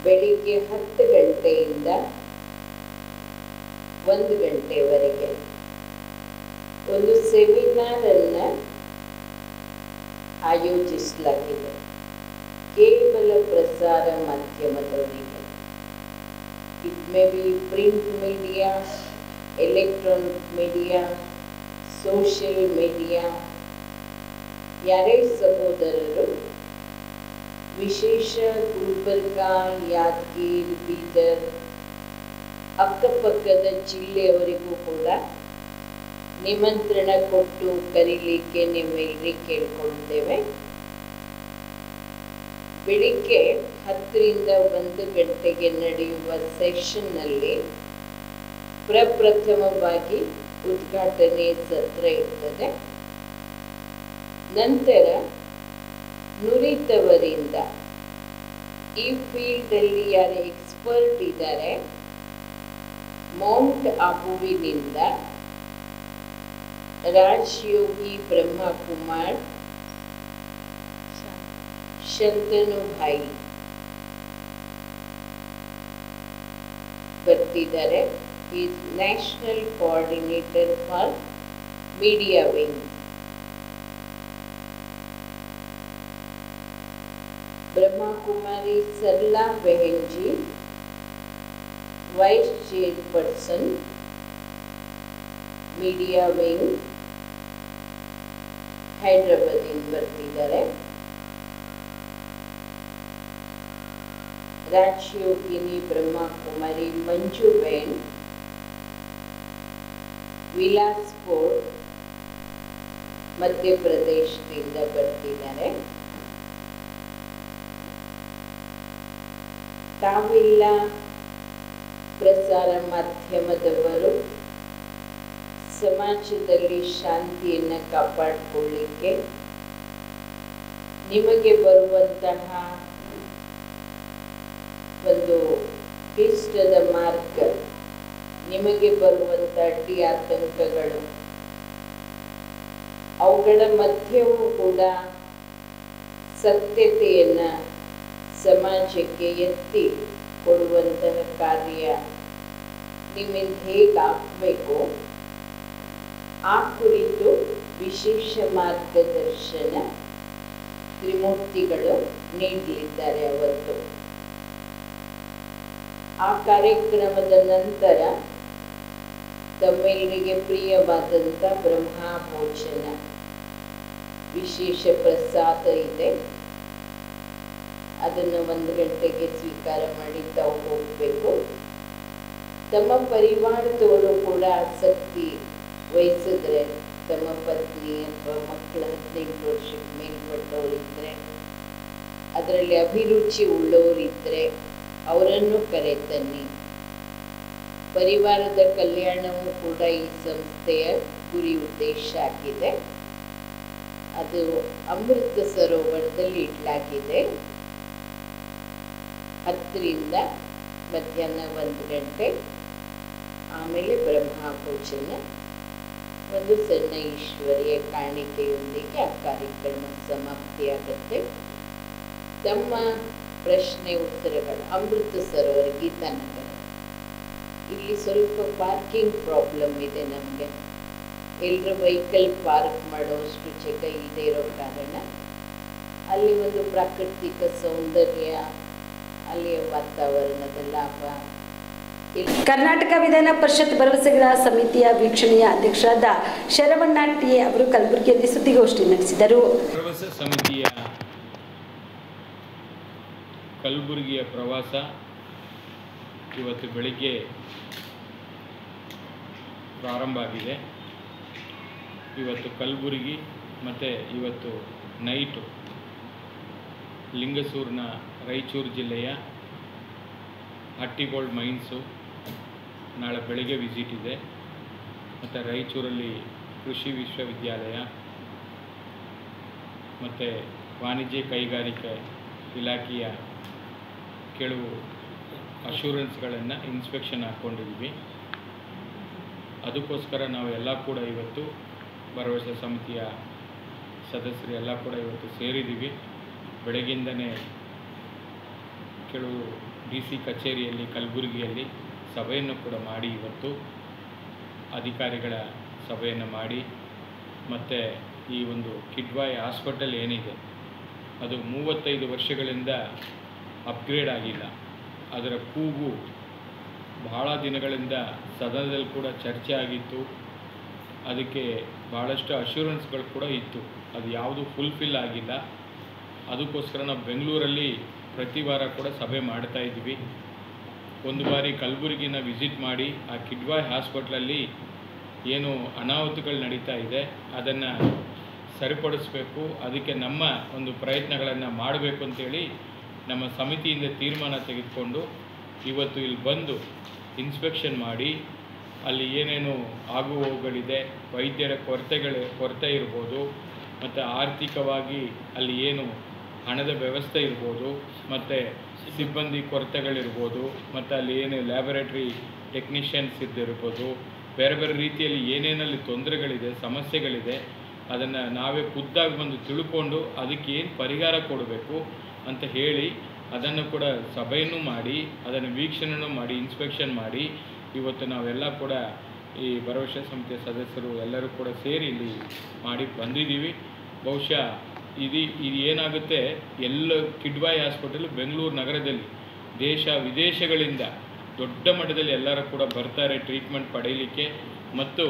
ಬೆಳಿಗ್ಗೆ 10 ಗಂಟೆಯಿಂದ 1 ಗಂಟೆವರೆಗೆ ಒಂದು ಸೆಮಿನಾರ್ ಅನ್ನು ಆಯೋಜಿಸಲಾಗಿದೆ. ಕೇವಲ ಪ್ರಸಾರ ಮಾಧ್ಯಮದವರಿಗೆ. It may be print media, electronic media, social media. ಯಾರೇ ಸಹೋದರರು ವಿಶೇಷ ಗುಲ್ಬರ್ಗ, ಯಾದಗಿರಿ, ಬೀದರ್ ಅಕ್ಕಪಕ್ಕದ ಜಿಲ್ಲೆಯವರಿಗೂ ಕೂಡ ನಿಮಂತ್ರಣ ಕೊಟ್ಟು ಕರೀಲಿಕ್ಕೆ ನಿಮ್ಮೆಲ್ಲರಿಗೆ ಕೇಳ್ಕೊಳ್ತೇವೆ. ಬೆಳಿಗ್ಗೆ 10 ರಿಂದ 1 ಗಂಟೆಗೆ ನಡೆಯುವ ಸೆಷನ್ನಲ್ಲಿ ಪ್ರಪ್ರಥಮವಾಗಿ ಉದ್ಘಾಟನೆ ಸತ್ರ ಇರ್ತದೆ. ನಂತರ ನುರಿತವರಿಂದ ಈ ಫೀಲ್ಡಲ್ಲಿ ಯಾರು ಎಕ್ಸ್ಪರ್ಟ್ ಇದ್ದಾರೆ, ಮೌಂಟ್ ಆಬುವಿನಿಂದ ರಾಜಯೋಗಿ ಬ್ರಹ್ಮಕುಮಾರ್, ಶಂತನು ಭಾಯಿ ಬರ್ತಿದ್ದಾರೆ. Is national coordinator for media wing. Brahmakumari Sarla Behen ji vice chairperson media wing Hyderabad ಬರ್ತಿದ್ದಾರೆ. ರಾಜಯೋಗಿನಿ ಬ್ರಹ್ಮಕುಮಾರಿ ಮಂಜು ಬೆನ್ ವಿಲಾಸ್ಪುರ್ ಮಧ್ಯಪ್ರದೇಶದಿಂದ ಬರ್ತಿದ್ದಾರೆ. ತಾವೆಲ್ಲ ಪ್ರಸಾರ ಮಾಧ್ಯಮದವರು ಸಮಾಜದಲ್ಲಿ ಶಾಂತಿಯನ್ನು ಕಾಪಾಡಿಕೊಳ್ಳಿಕ್ಕೆ ನಿಮಗೆ ಬರುವಂತಹ ಒಂದು ಕ್ಲಿಷ್ಟದ ಮಾರ್ಗ, ನಿಮಗೆ ಬರುವಂಥ ಅಡ್ಡಿ ಆತಂಕಗಳು, ಅವುಗಳ ಮಧ್ಯೆಯೂ ಕೂಡ ಸತ್ಯತೆಯನ್ನು ಸಮಾಜಕ್ಕೆ ಎತ್ತಿ ಕೊಡುವಂತಹ ಕಾರ್ಯ ನಿಮ್ಮಿಂದ ಹೇಗಾಗಬೇಕು ಆ ಕುರಿತು ವಿಶೇಷ ಮಾರ್ಗದರ್ಶನ ತ್ರಿಮೂರ್ತಿಗಳು ನೀಡಲಿದ್ದಾರೆ. ಅವತ್ತು ಆ ಕಾರ್ಯಕ್ರಮದ ನಂತರ ತಮ್ಮೆಲ್ಲರಿಗೆ ಪ್ರಿಯವಾದಂಥ ಬ್ರಹ್ಮಭೋಜನ ವಿಶೇಷ ಪ್ರಸಾದ ಇದೆ. ಅದನ್ನು 1 ಗಂಟೆಗೆ ಸ್ವೀಕಾರ ಮಾಡಿ ತಾವು ಹೋಗಬೇಕು. ತಮ್ಮ ಪರಿವಾರದವರು ಕೂಡ ಆಸಕ್ತಿ ವಹಿಸಿದ್ರೆ, ತಮ್ಮ ಪತ್ನಿ ಅಥವಾ ಮಕ್ಕಳ 18 ವರ್ಷಕ್ಕೆ ಮೇಲ್ಪಟ್ಟವರಿದ್ದರೆ, ಅದರಲ್ಲಿ ಅಭಿರುಚಿ ಉಳ್ಳವರಿದ್ದರೆ ಅವರನ್ನು ಕರೆತನ್ನಿ. ಪರಿವಾರದ ಕಲ್ಯಾಣವೂ ಕೂಡ ಈ ಸಂಸ್ಥೆಯ ಗುರಿ ಉದ್ದೇಶ ಆಗಿದೆ. ಅದು ಅಮೃತ ಸರೋವರದಲ್ಲಿ ಇಡಲಾಗಿದೆ. 10 ರಿಂದ ಮಧ್ಯಾಹ್ನ 1 ಗಂಟೆ, ಆಮೇಲೆ ಬ್ರಹ್ಮಭೋಜನ ಒಂದು ಸಣ್ಣ ಈಶ್ವರಿಯ ಕಾಣಿಕೆಯೊಂದಿಗೆ ಆ ಕಾರ್ಯಕ್ರಮ ಸಮಾಪ್ತಿಯಾಗುತ್ತೆ. ತಮ್ಮ ಪ್ರಶ್ನೆ ಉತ್ತರಗಳು ಅಮೃತ ಸರೋವರ ಗೀತಾನಗರ. ಇಲ್ಲಿ ಸ್ವಲ್ಪ ಪಾರ್ಕಿಂಗ್ ಪ್ರಾಬ್ಲಮ್ ಇದೆ. ನಮಗೆ ಎಲ್ಲರ ವೆಹಿಕಲ್ ಪಾರ್ಕ್ ಮಾಡೋಷ್ಟು ಜಾಗ ಇಲ್ಲದೆ ಇರೋ ಕಾರಣ ಅಲ್ಲಿ ಒಂದು ಪ್ರಾಕೃತಿಕ ಸೌಂದರ್ಯ, ಅಲ್ಲಿಯ ವಾತಾವರಣದ ಲಾಭ. ಕರ್ನಾಟಕ ವಿಧಾನ ಪರಿಷತ್ ಭರವಸೆಗಳ ಸಮಿತಿಯ ವೀಕ್ಷಣೆಯ ಅಧ್ಯಕ್ಷರಾದ ಶರವಣ್ಣ ಟಿ ಅವರು ಕಲಬುರಗಿಯಲ್ಲಿ ಸುದ್ದಿಗೋಷ್ಠಿ ನಡೆಸಿದರು. ಭರವಸೆ ಸಮಿತಿಯ ಕಲಬುರಗಿಯ ಪ್ರವಾಸ ಇವತ್ತು ಬೆಳಿಗ್ಗೆ ಪ್ರಾರಂಭ ಆಗಿದೆ. ಇವತ್ತು ಕಲಬುರಗಿ ಮತ್ತು ಇವತ್ತು ನೈಟು ಲಿಂಗಸೂರಿನ ರಾಯಚೂರು ಜಿಲ್ಲೆಯ ಹಟ್ಟಿಗೋಲ್ಡ್ ಮೈನ್ಸು ನಾಳೆ ಬೆಳಗ್ಗೆ ವಿಸಿಟ್ ಇದೆ. ಮತ್ತು ರಾಯಚೂರಲ್ಲಿ ಕೃಷಿ ವಿಶ್ವವಿದ್ಯಾಲಯ ಮತ್ತು ವಾಣಿಜ್ಯ ಕೈಗಾರಿಕೆ ಇಲಾಖೆಯ ಕೆಲವು ಅಶ್ಯೂರೆನ್ಸ್ಗಳನ್ನು ಇನ್ಸ್ಪೆಕ್ಷನ್ ಹಾಕ್ಕೊಂಡಿದ್ವಿ. ಅದಕ್ಕೋಸ್ಕರ ನಾವೆಲ್ಲ ಕೂಡ ಇವತ್ತು ಭರವಸೆ ಸಮಿತಿಯ ಸದಸ್ಯರು ಎಲ್ಲ ಕೂಡ ಇವತ್ತು ಸೇರಿದ್ದೀವಿ. ಬೆಳಗ್ಗಿಂದನೇ ಕೆಲವು DC ಕಚೇರಿಯಲ್ಲಿ ಕಲಬುರಗಿಯಲ್ಲಿ ಸಭೆಯನ್ನು ಕೂಡ ಮಾಡಿ ಇವತ್ತು ಅಧಿಕಾರಿಗಳ ಸಭೆಯನ್ನು ಮಾಡಿ ಮತ್ತು ಈ ಒಂದು ಕಿಡ್ವಾಯ್ ಹಾಸ್ಪಿಟಲ್ ಏನಿದೆ ಅದು 35 ವರ್ಷಗಳಿಂದ ಅಪ್ಗ್ರೇಡ್ ಆಗಿಲ್ಲ. ಅದರ ಕೂಗು ಬಹಳ ದಿನಗಳಿಂದ ಸದನದಲ್ಲಿ ಕೂಡ ಚರ್ಚೆ ಆಗಿತ್ತು. ಅದಕ್ಕೆ ಭಾಳಷ್ಟು ಅಶ್ಯೂರೆನ್ಸ್ಗಳು ಕೂಡ ಇತ್ತು. ಅದು ಯಾವುದು ಫುಲ್ಫಿಲ್ ಆಗಿಲ್ಲ. ಅದಕ್ಕೋಸ್ಕರ ನಾವು ಬೆಂಗಳೂರಲ್ಲಿ ಪ್ರತಿ ವಾರ ಕೂಡ ಸಭೆ ಮಾಡ್ತಾ ಇದ್ವಿ. ಒಂದು ಬಾರಿ ಕಲಬುರಗಿನ ವಿಸಿಟ್ ಮಾಡಿ ಆ ಕಿಡ್ವಾಯ್ ಹಾಸ್ಪಿಟ್ಲಲ್ಲಿ ಏನು ಅನಾಹುತಗಳು ನಡೀತಾ ಇದೆ ಅದನ್ನು ಸರಿಪಡಿಸಬೇಕು, ಅದಕ್ಕೆ ನಮ್ಮ ಒಂದು ಪ್ರಯತ್ನಗಳನ್ನು ಮಾಡಬೇಕು ಅಂತೇಳಿ ನಮ್ಮ ಸಮಿತಿಯಿಂದ ತೀರ್ಮಾನ ತೆಗೆದುಕೊಂಡು ಇವತ್ತು ಇಲ್ಲಿ ಬಂದು ಇನ್ಸ್ಪೆಕ್ಷನ್ ಮಾಡಿ ಅಲ್ಲಿ ಏನೇನು ಆಗುಹೋಗುಗಳಿದೆ, ವೈದ್ಯರ ಕೊರತೆ ಇರ್ಬೋದು, ಮತ್ತು ಆರ್ಥಿಕವಾಗಿ ಅಲ್ಲಿ ಏನು ಹಣದ ವ್ಯವಸ್ಥೆ ಇರ್ಬೋದು, ಮತ್ತು ಸಿಬ್ಬಂದಿ ಕೊರತೆಗಳಿರ್ಬೋದು, ಮತ್ತು ಅಲ್ಲಿ ಏನು ಲ್ಯಾಬೊರೇಟ್ರಿ ಟೆಕ್ನಿಷಿಯನ್ಸ್ ಇದ್ದಿರ್ಬೋದು, ಬೇರೆ ಬೇರೆ ರೀತಿಯಲ್ಲಿ ಏನೇನಲ್ಲಿ ತೊಂದರೆಗಳಿದೆ, ಸಮಸ್ಯೆಗಳಿದೆ, ಅದನ್ನು ನಾವೇ ಖುದ್ದಾಗಿ ಬಂದು ತಿಳ್ಕೊಂಡು ಅದಕ್ಕೆ ಏನು ಪರಿಹಾರ ಕೊಡಬೇಕು ಅಂತ ಹೇಳಿ ಅದನ್ನು ಕೂಡ ಸಭೆಯನ್ನು ಮಾಡಿ ಅದನ್ನು ವೀಕ್ಷಣೆಯನ್ನು ಮಾಡಿ ಇನ್ಸ್ಪೆಕ್ಷನ್ ಮಾಡಿ ಇವತ್ತು ನಾವೆಲ್ಲ ಕೂಡ ಈ ಭರವಸೆ ಸಮಿತಿಯ ಸದಸ್ಯರು ಎಲ್ಲರೂ ಕೂಡ ಸೇರಿ ಇಲ್ಲಿ ಮಾಡಿ ಬಂದಿದ್ದೀವಿ. ಬಹುಶಃ ಇದು ಏನಾಗುತ್ತೆ, ಎಲ್ಲ ಕಿಡ್ವಾಯ್ ಹಾಸ್ಪಿಟಲ್ ಬೆಂಗಳೂರು ನಗರದಲ್ಲಿ ದೇಶ ವಿದೇಶಗಳಿಂದ ದೊಡ್ಡ ಮಟ್ಟದಲ್ಲಿ ಎಲ್ಲರೂ ಕೂಡ ಬರ್ತಾರೆ ಟ್ರೀಟ್ಮೆಂಟ್ ಪಡೆಯಲಿಕ್ಕೆ. ಮತ್ತು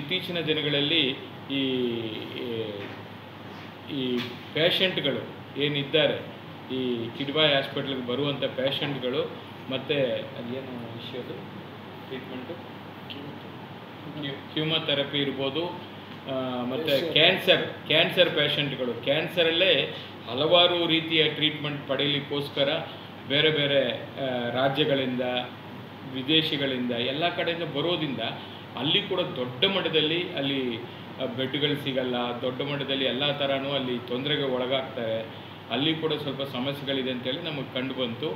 ಇತ್ತೀಚಿನ ದಿನಗಳಲ್ಲಿ ಈ ಪೇಷಂಟ್ಗಳು ಏನಿದ್ದಾರೆ ಈ ಕಿಡ್ವಾಯ್ ಹಾಸ್ಪಿಟ್ಲಿಗೆ ಬರುವಂಥ ಪೇಷಂಟ್ಗಳು ಮತ್ತು ಅದೇನು ವಿಷಯದು ಟ್ರೀಟ್ಮೆಂಟು ಕ್ಯೂಮೊಥೆರಪಿ ಇರ್ಬೋದು, ಮತ್ತು ಕ್ಯಾನ್ಸರ್ ಪೇಷಂಟ್ಗಳು ಕ್ಯಾನ್ಸರಲ್ಲೇ ಹಲವಾರು ರೀತಿಯ ಟ್ರೀಟ್ಮೆಂಟ್ ಪಡೆಯಲಿಕ್ಕೋಸ್ಕರ ಬೇರೆ ಬೇರೆ ರಾಜ್ಯಗಳಿಂದ ವಿದೇಶಿಗಳಿಂದ ಎಲ್ಲ ಕಡೆಯಿಂದ ಬರೋದ್ರಿಂದ ಅಲ್ಲಿ ಕೂಡ ದೊಡ್ಡ ಮಟ್ಟದಲ್ಲಿ ಅಲ್ಲಿ ಬೆಡ್ಗಳು ಸಿಗಲ್ಲ, ದೊಡ್ಡ ಮಟ್ಟದಲ್ಲಿ ಎಲ್ಲ ಥರನೂ ಅಲ್ಲಿ ತೊಂದರೆಗೆ ಒಳಗಾಗ್ತಾರೆ. ಅಲ್ಲಿ ಕೂಡ ಸ್ವಲ್ಪ ಸಮಸ್ಯೆಗಳಿದೆ ಅಂತೇಳಿ ನಮಗೆ ಕಂಡು ಬಂತು.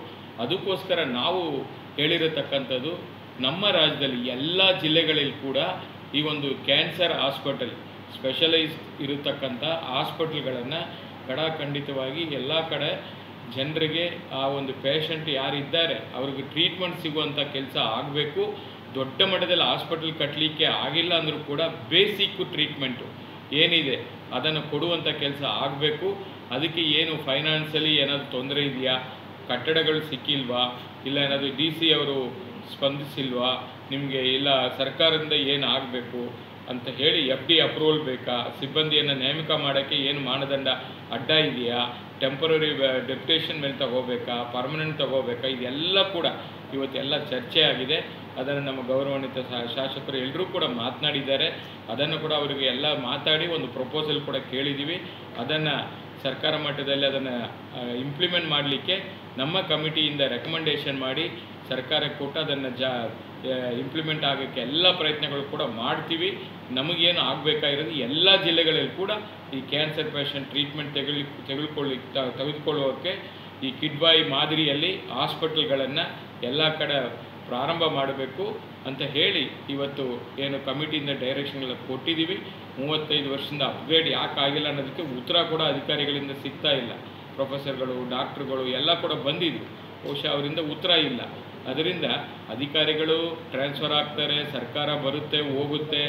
ಅದಕ್ಕೋಸ್ಕರ ನಾವು ಹೇಳಿರತಕ್ಕಂಥದ್ದು ನಮ್ಮ ರಾಜ್ಯದಲ್ಲಿ ಎಲ್ಲ ಜಿಲ್ಲೆಗಳಲ್ಲಿ ಕೂಡ ಈ ಒಂದು ಕ್ಯಾನ್ಸರ್ ಹಾಸ್ಪಿಟಲ್ ಸ್ಪೆಷಲೈಸ್ಡ್ ಇರತಕ್ಕಂಥ ಹಾಸ್ಪಿಟಲ್ಗಳನ್ನು ಖಂಡಿತವಾಗಿ ಎಲ್ಲ ಕಡೆ ಜನರಿಗೆ ಆ ಒಂದು ಪೇಷಂಟ್ ಯಾರಿದ್ದಾರೆ ಅವ್ರಿಗೆ ಟ್ರೀಟ್ಮೆಂಟ್ ಸಿಗುವಂಥ ಕೆಲಸ ಆಗಬೇಕು. ದೊಡ್ಡ ಮಟ್ಟದಲ್ಲಿ ಹಾಸ್ಪಿಟಲ್ ಕಟ್ಟಲಿಕ್ಕೆ ಆಗಿಲ್ಲ ಅಂದರೂ ಕೂಡ ಬೇಸಿಕ್ ಟ್ರೀಟ್ಮೆಂಟು ಏನಿದೆ ಅದನ್ನು ಕೊಡುವಂಥ ಕೆಲಸ ಆಗಬೇಕು. ಅದಕ್ಕೆ ಏನು ಫೈನಾನ್ಸಲ್ಲಿ ಏನಾದರೂ ತೊಂದರೆ ಇದೆಯಾ, ಕಟ್ಟಡಗಳು ಸಿಕ್ಕಿಲ್ವಾ, ಇಲ್ಲ ಏನಾದರೂ DC ಅವರು ಸ್ಪಂದಿಸಿಲ್ವಾ, ನಿಮಗೆ ಇಲ್ಲ ಸರ್ಕಾರದಿಂದ ಏನು ಆಗಬೇಕು ಅಂತ ಹೇಳಿ FD ಅಪ್ರೂವಲ್ ಬೇಕಾ, ಸಿಬ್ಬಂದಿಯನ್ನು ನೇಮಕ ಮಾಡೋಕ್ಕೆ ಏನು ಮಾನದಂಡ ಅಡ್ಡ ಇದೆಯಾ, ಟೆಂಪರರಿ ಡೆಪ್ಯುಟೇಷನ್ ಮೇಲೆ ತಗೋಬೇಕಾ, ಪರ್ಮನೆಂಟ್ ತಗೋಬೇಕಾ, ಇದೆಲ್ಲ ಕೂಡ ಇವತ್ತೆಲ್ಲ ಚರ್ಚೆ ಆಗಿದೆ. ಅದನ್ನು ನಮ್ಮ ಗೌರವಾನ್ವಿತ ಶಾಸಕರು ಎಲ್ಲರೂ ಕೂಡ ಮಾತನಾಡಿದ್ದಾರೆ. ಅದನ್ನು ಕೂಡ ಅವರಿಗೆ ಎಲ್ಲ ಮಾತಾಡಿ ಒಂದು ಪ್ರಪೋಸಲ್ ಕೂಡ ಕೇಳಿದ್ದೀವಿ. ಅದನ್ನು ಸರ್ಕಾರ ಮಟ್ಟದಲ್ಲಿ ಅದನ್ನು ಇಂಪ್ಲಿಮೆಂಟ್ ಮಾಡಲಿಕ್ಕೆ ನಮ್ಮ ಕಮಿಟಿಯಿಂದ ರೆಕಮೆಂಡೇಷನ್ ಮಾಡಿ ಸರ್ಕಾರಕ್ಕೆ ಕೊಟ್ಟು ಅದನ್ನು ಇಂಪ್ಲಿಮೆಂಟ್ ಆಗೋಕ್ಕೆ ಎಲ್ಲ ಪ್ರಯತ್ನಗಳು ಕೂಡ ಮಾಡ್ತೀವಿ. ನಮಗೇನು ಆಗಬೇಕಾಗಿರೋದು ಎಲ್ಲ ಜಿಲ್ಲೆಗಳಲ್ಲಿ ಕೂಡ ಈ ಕ್ಯಾನ್ಸರ್ ಪೇಷಂಟ್ ಟ್ರೀಟ್ಮೆಂಟ್ ತೆಗೆದುಕೊಳ್ಳೋಕ್ಕೆ ಈ ಕಿಡ್ವಾಯ್ ಮಾದರಿಯಲ್ಲಿ ಹಾಸ್ಪಿಟಲ್ಗಳನ್ನು ಎಲ್ಲ ಕಡೆ ಪ್ರಾರಂಭ ಮಾಡಬೇಕು. ಅಂತ ಹೇಳಿ ಇವತ್ತು ಏನು ಕಮಿಟಿಯಿಂದ ಡೈರೆಕ್ಷನ್ಗಳ ಕೊಟ್ಟಿದ್ದೀವಿ. 35 ವರ್ಷದಿಂದ ಅಪ್ಗ್ರೇಡ್ ಯಾಕೆ ಆಗಿಲ್ಲ ಅನ್ನೋದಕ್ಕೆ ಉತ್ತರ ಕೂಡ ಅಧಿಕಾರಿಗಳಿಂದ ಸಿಗ್ತಾ ಇಲ್ಲ. ಪ್ರೊಫೆಸರ್ಗಳು, ಡಾಕ್ಟ್ರುಗಳು ಎಲ್ಲ ಕೂಡ ಬಂದಿದ್ರು, ಬಹುಶಃ ಅವರಿಂದ ಉತ್ತರ ಇಲ್ಲ. ಅದರಿಂದ ಅಧಿಕಾರಿಗಳು ಟ್ರಾನ್ಸ್ಫರ್ ಆಗ್ತಾರೆ, ಸರ್ಕಾರ ಬರುತ್ತೆ ಹೋಗುತ್ತೆ,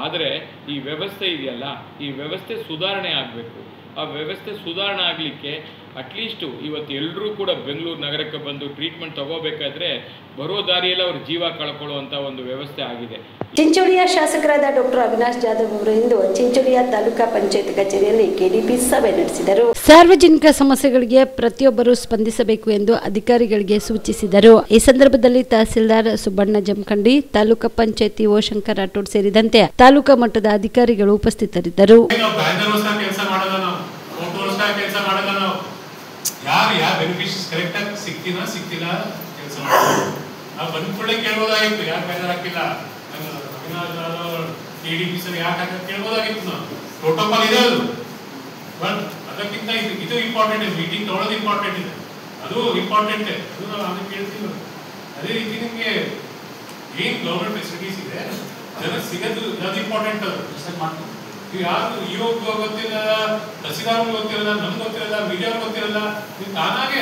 ಆದರೆ ಈ ವ್ಯವಸ್ಥೆ ಇದೆಯಲ್ಲ, ಈ ವ್ಯವಸ್ಥೆ ಸುಧಾರಣೆ ಆಗಬೇಕು. ಆ ವ್ಯವಸ್ಥೆ ಸುಧಾರಣೆ ಆಗಲಿಕ್ಕೆ ಅಟ್ಲೀಸ್ಟು ಇವತ್ತು ಎಲ್ಲರೂ ಕೂಡ ಬೆಂಗಳೂರು ನಗರಕ್ಕೆ ಬಂದು ಟ್ರೀಟ್ಮೆಂಟ್ ತಗೋಬೇಕಾದ್ರೆ ಬರೋ ದಾರಿಯಲ್ಲಿ ಅವ್ರ ಜೀವ ಕಳ್ಕೊಳ್ಳುವಂಥ ಒಂದು ವ್ಯವಸ್ಥೆ ಆಗಿದೆ. ಚಿಂಚೋಳಿಯ ಶಾಸಕರಾದ ಡಾಕ್ಟರ್ ಅವಿನಾಶ್ ಜಾಧವ್ ಅವರು ಇಂದು ಚಿಂಚೋಳಿಯ ತಾಲೂಕಾ ಪಂಚಾಯತ್ ಕಚೇರಿಯಲ್ಲಿ ಕೆಡಿಪಿ ಸಭೆ ನಡೆಸಿದರು. ಸಾರ್ವಜನಿಕ ಸಮಸ್ಯೆಗಳಿಗೆ ಪ್ರತಿಯೊಬ್ಬರು ಸ್ಪಂದಿಸಬೇಕು ಎಂದು ಅಧಿಕಾರಿಗಳಿಗೆ ಸೂಚಿಸಿದರು. ಈ ಸಂದರ್ಭದಲ್ಲಿ ತಹಸೀಲ್ದಾರ್ ಸುಬ್ಬಣ್ಣ ಜಮಖಂಡಿ, ತಾಲೂಕಾ ಪಂಚಾಯತಿ ಓ ಶಂಕರ್ ರಾಠೋಡ್ ಸೇರಿದಂತೆ ತಾಲೂಕಾ ಮಟ್ಟದ ಅಧಿಕಾರಿಗಳು ಉಪಸ್ಥಿತರಿದ್ದರು. ಯಾರು ಬೆನಿಫಿಷರೀಸ್ ಕರೆಕ್ಟ್ ಆಗಿ ಸಿಕ್ತಿಲ್ಲ ಕೆಲಸ ನಾವು ಬಂದ್ಕೊಳ್ಳೆ ಕೇಳ್ಬೋದಾಗಿತ್ತು. ಯಾಕೆ ಬೇಜಾರಾಗಿಲ್ಲ, ಟಿಡಿಪಿ ಸರ್ ಯಾಕೆ ಕೇಳ್ಬೋದಾಗಿತ್ತು. ನಾವು ಪ್ರೋಟೋಕಾಲ್ ಇದೆ ಅದು, ಬಟ್ ಅದಕ್ಕಿಂತ ಇದು ಇಂಪಾರ್ಟೆಂಟ್ ಇದೆ. ಮೀಟಿಂಗ್ ತಗೊಳ್ಳೋದು ಇಂಪಾರ್ಟೆಂಟ್ ಇದೆ, ಅದು ಇಂಪಾರ್ಟೆಂಟ್. ಅದು ನಾವು ಅದಕ್ಕೆ ಕೇಳ್ತೀವಿ. ಅದೇ ರೀತಿ ನಿಮಗೆ ಏನ್ ಗವರ್ಮೆಂಟ್ ಫೆಸಿಲಿಟೀಸ್ ಇದೆ ಜನಕ್ಕೆ ಸಿಗೋದು ಅದು ಇಂಪಾರ್ಟೆಂಟ್. ಮಾಡ್ತೀವಿ ಯಾರು ಇವಾಗ ಗೊತ್ತಿರಲ್ಲ, ತಹಸೀಲ್ದಾರ್ ಗೊತ್ತಿರಲ್ಲ, ನಮ್ಗೆ ಗೊತ್ತಿರಲ್ಲ, ಮೀಡಿಯಾ ಗೊತ್ತಿರಲ್ಲ, ನೀವು ತಾನಾಗೆ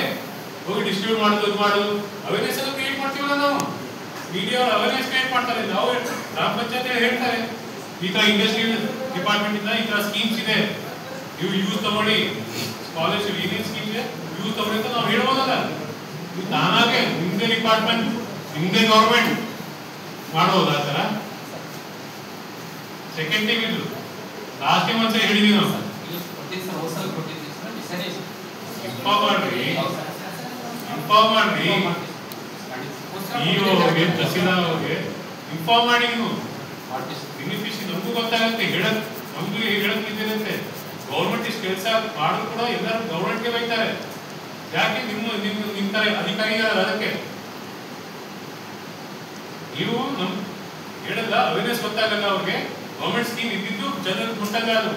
ಹೋಗಿ ಡಿಸ್ಟ್ರಿಬ್ಯೂಟ್ ಮಾಡೋದು ಮಾಡೋದು ಅವೇರ್ನೆಸ್ ಎಲ್ಲ ಕ್ರಿಯೇಟ್ ಮಾಡ್ತೀವಲ್ಲ ನಾವು. ಮೀಡಿಯಾ ಅವೇರ್ನೆಸ್ ಕ್ರಿಯೇಟ್ ಮಾಡ್ತಾರೆ, ನಾವು ಗ್ರಾಮ ಪಂಚಾಯತ್ ಹೇಳ್ತಾರೆ ಈ ತರ ಇಂಡಸ್ಟ್ರಿಯಲ್ ಡಿಪಾರ್ಟ್ಮೆಂಟ್ ಇಂದ ಈ ತರ ಸ್ಕೀಮ್ಸ್ ಇದೆ, ನೀವು ಯೂಸ್ ತಗೊಳ್ಳಿ, ಸ್ಕಾಲರ್ಶಿಪ್ ಏನೇನು ಸ್ಕೀಮ್ ಇದೆ ಯೂಸ್ ತಗೊಳ್ಳಿ ಅಂತ ನಾವು ಹೇಳ್ಬೋದಲ್ಲ. ನೀವು ತಾನಾಗೆ ನಿಮ್ದೇ ಡಿಪಾರ್ಟ್ಮೆಂಟ್, ನಿಮ್ದೇ ಗೌರ್ಮೆಂಟ್ ಮಾಡೋದು ಆ ತರ. ಸೆಕೆಂಡ್ ಟೈಮ್ ಇದು ಲಾಸ್ಟ್ ಟೈಮ್ ಒಂದ್ಸರಿ ಹೇಳಿದೀವಿ ನಾವು. ಇನ್ಫಾರ್ಮ್ ಮಾಡ್ರಿ ಇಒಗೆ, ತಹಸೀಲ್ದಾರ್ ಅವ್ರಿಗೆ ಇನ್ಫಾರ್ಮ್ ಮಾಡಿ. ನೀವು ಬೆನಿಫಿಷರಿ ನಮಗೂ ಗೊತ್ತಾಗುತ್ತೆ, ನಮ್ದು ಹೇಳಕ್ಕಿದ್ದೇನಂತೆ. ಗೌರ್ಮೆಂಟ್ ಇಷ್ಟು ಕೆಲಸ ಮಾಡೋದು ಕೂಡ ಎಲ್ಲರೂ ಗೌರ್ಮೆಂಟ್ಗೆ ಬೈತಾರೆ. ಯಾಕೆ ನಿಮ್ಮ ತರ ಅಧಿಕಾರಿಗಳ ಅದಕ್ಕೆ ನೀವು ನಮ್ ಹೇಳಲ್ಲ, ಅವೇರ್ನೆಸ್ ಗೊತ್ತಾಗಲ್ಲ ಅವ್ರಿಗೆ. ಗೌರ್ಮೆಂಟ್ ಸ್ಕೀಮ್ ಇದ್ದಿದ್ದು ಜನರಿಗೆ ಮುಟ್ಟಲ್ಲ, ಅದು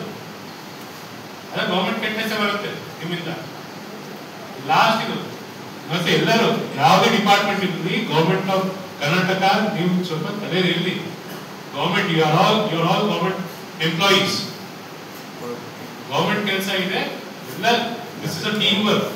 ಅದ ಗೌರ್ಮೆಂಟ್ ಕೆಟ್ಟನೆ ಬರುತ್ತೆ ನಿಮ್ಮಿಂದ. ಲಾಸ್ಟ್ ಇದು ಮತ್ತೆ ಎಲ್ಲರೂ ಯಾವುದೇ ಡಿಪಾರ್ಟ್ಮೆಂಟ್ ಇರಲಿ, ಗೌರ್ಮೆಂಟ್ ಆಫ್ ಕರ್ನಾಟಕ ನೀವು ಸ್ವಲ್ಪ ತಲೆಯಲ್ಲಿ ಇರಲಿ. Government you are all government employees. Government ಕೆಲಸ ಇದೆ ಎಲ್ಲ. This is a team work.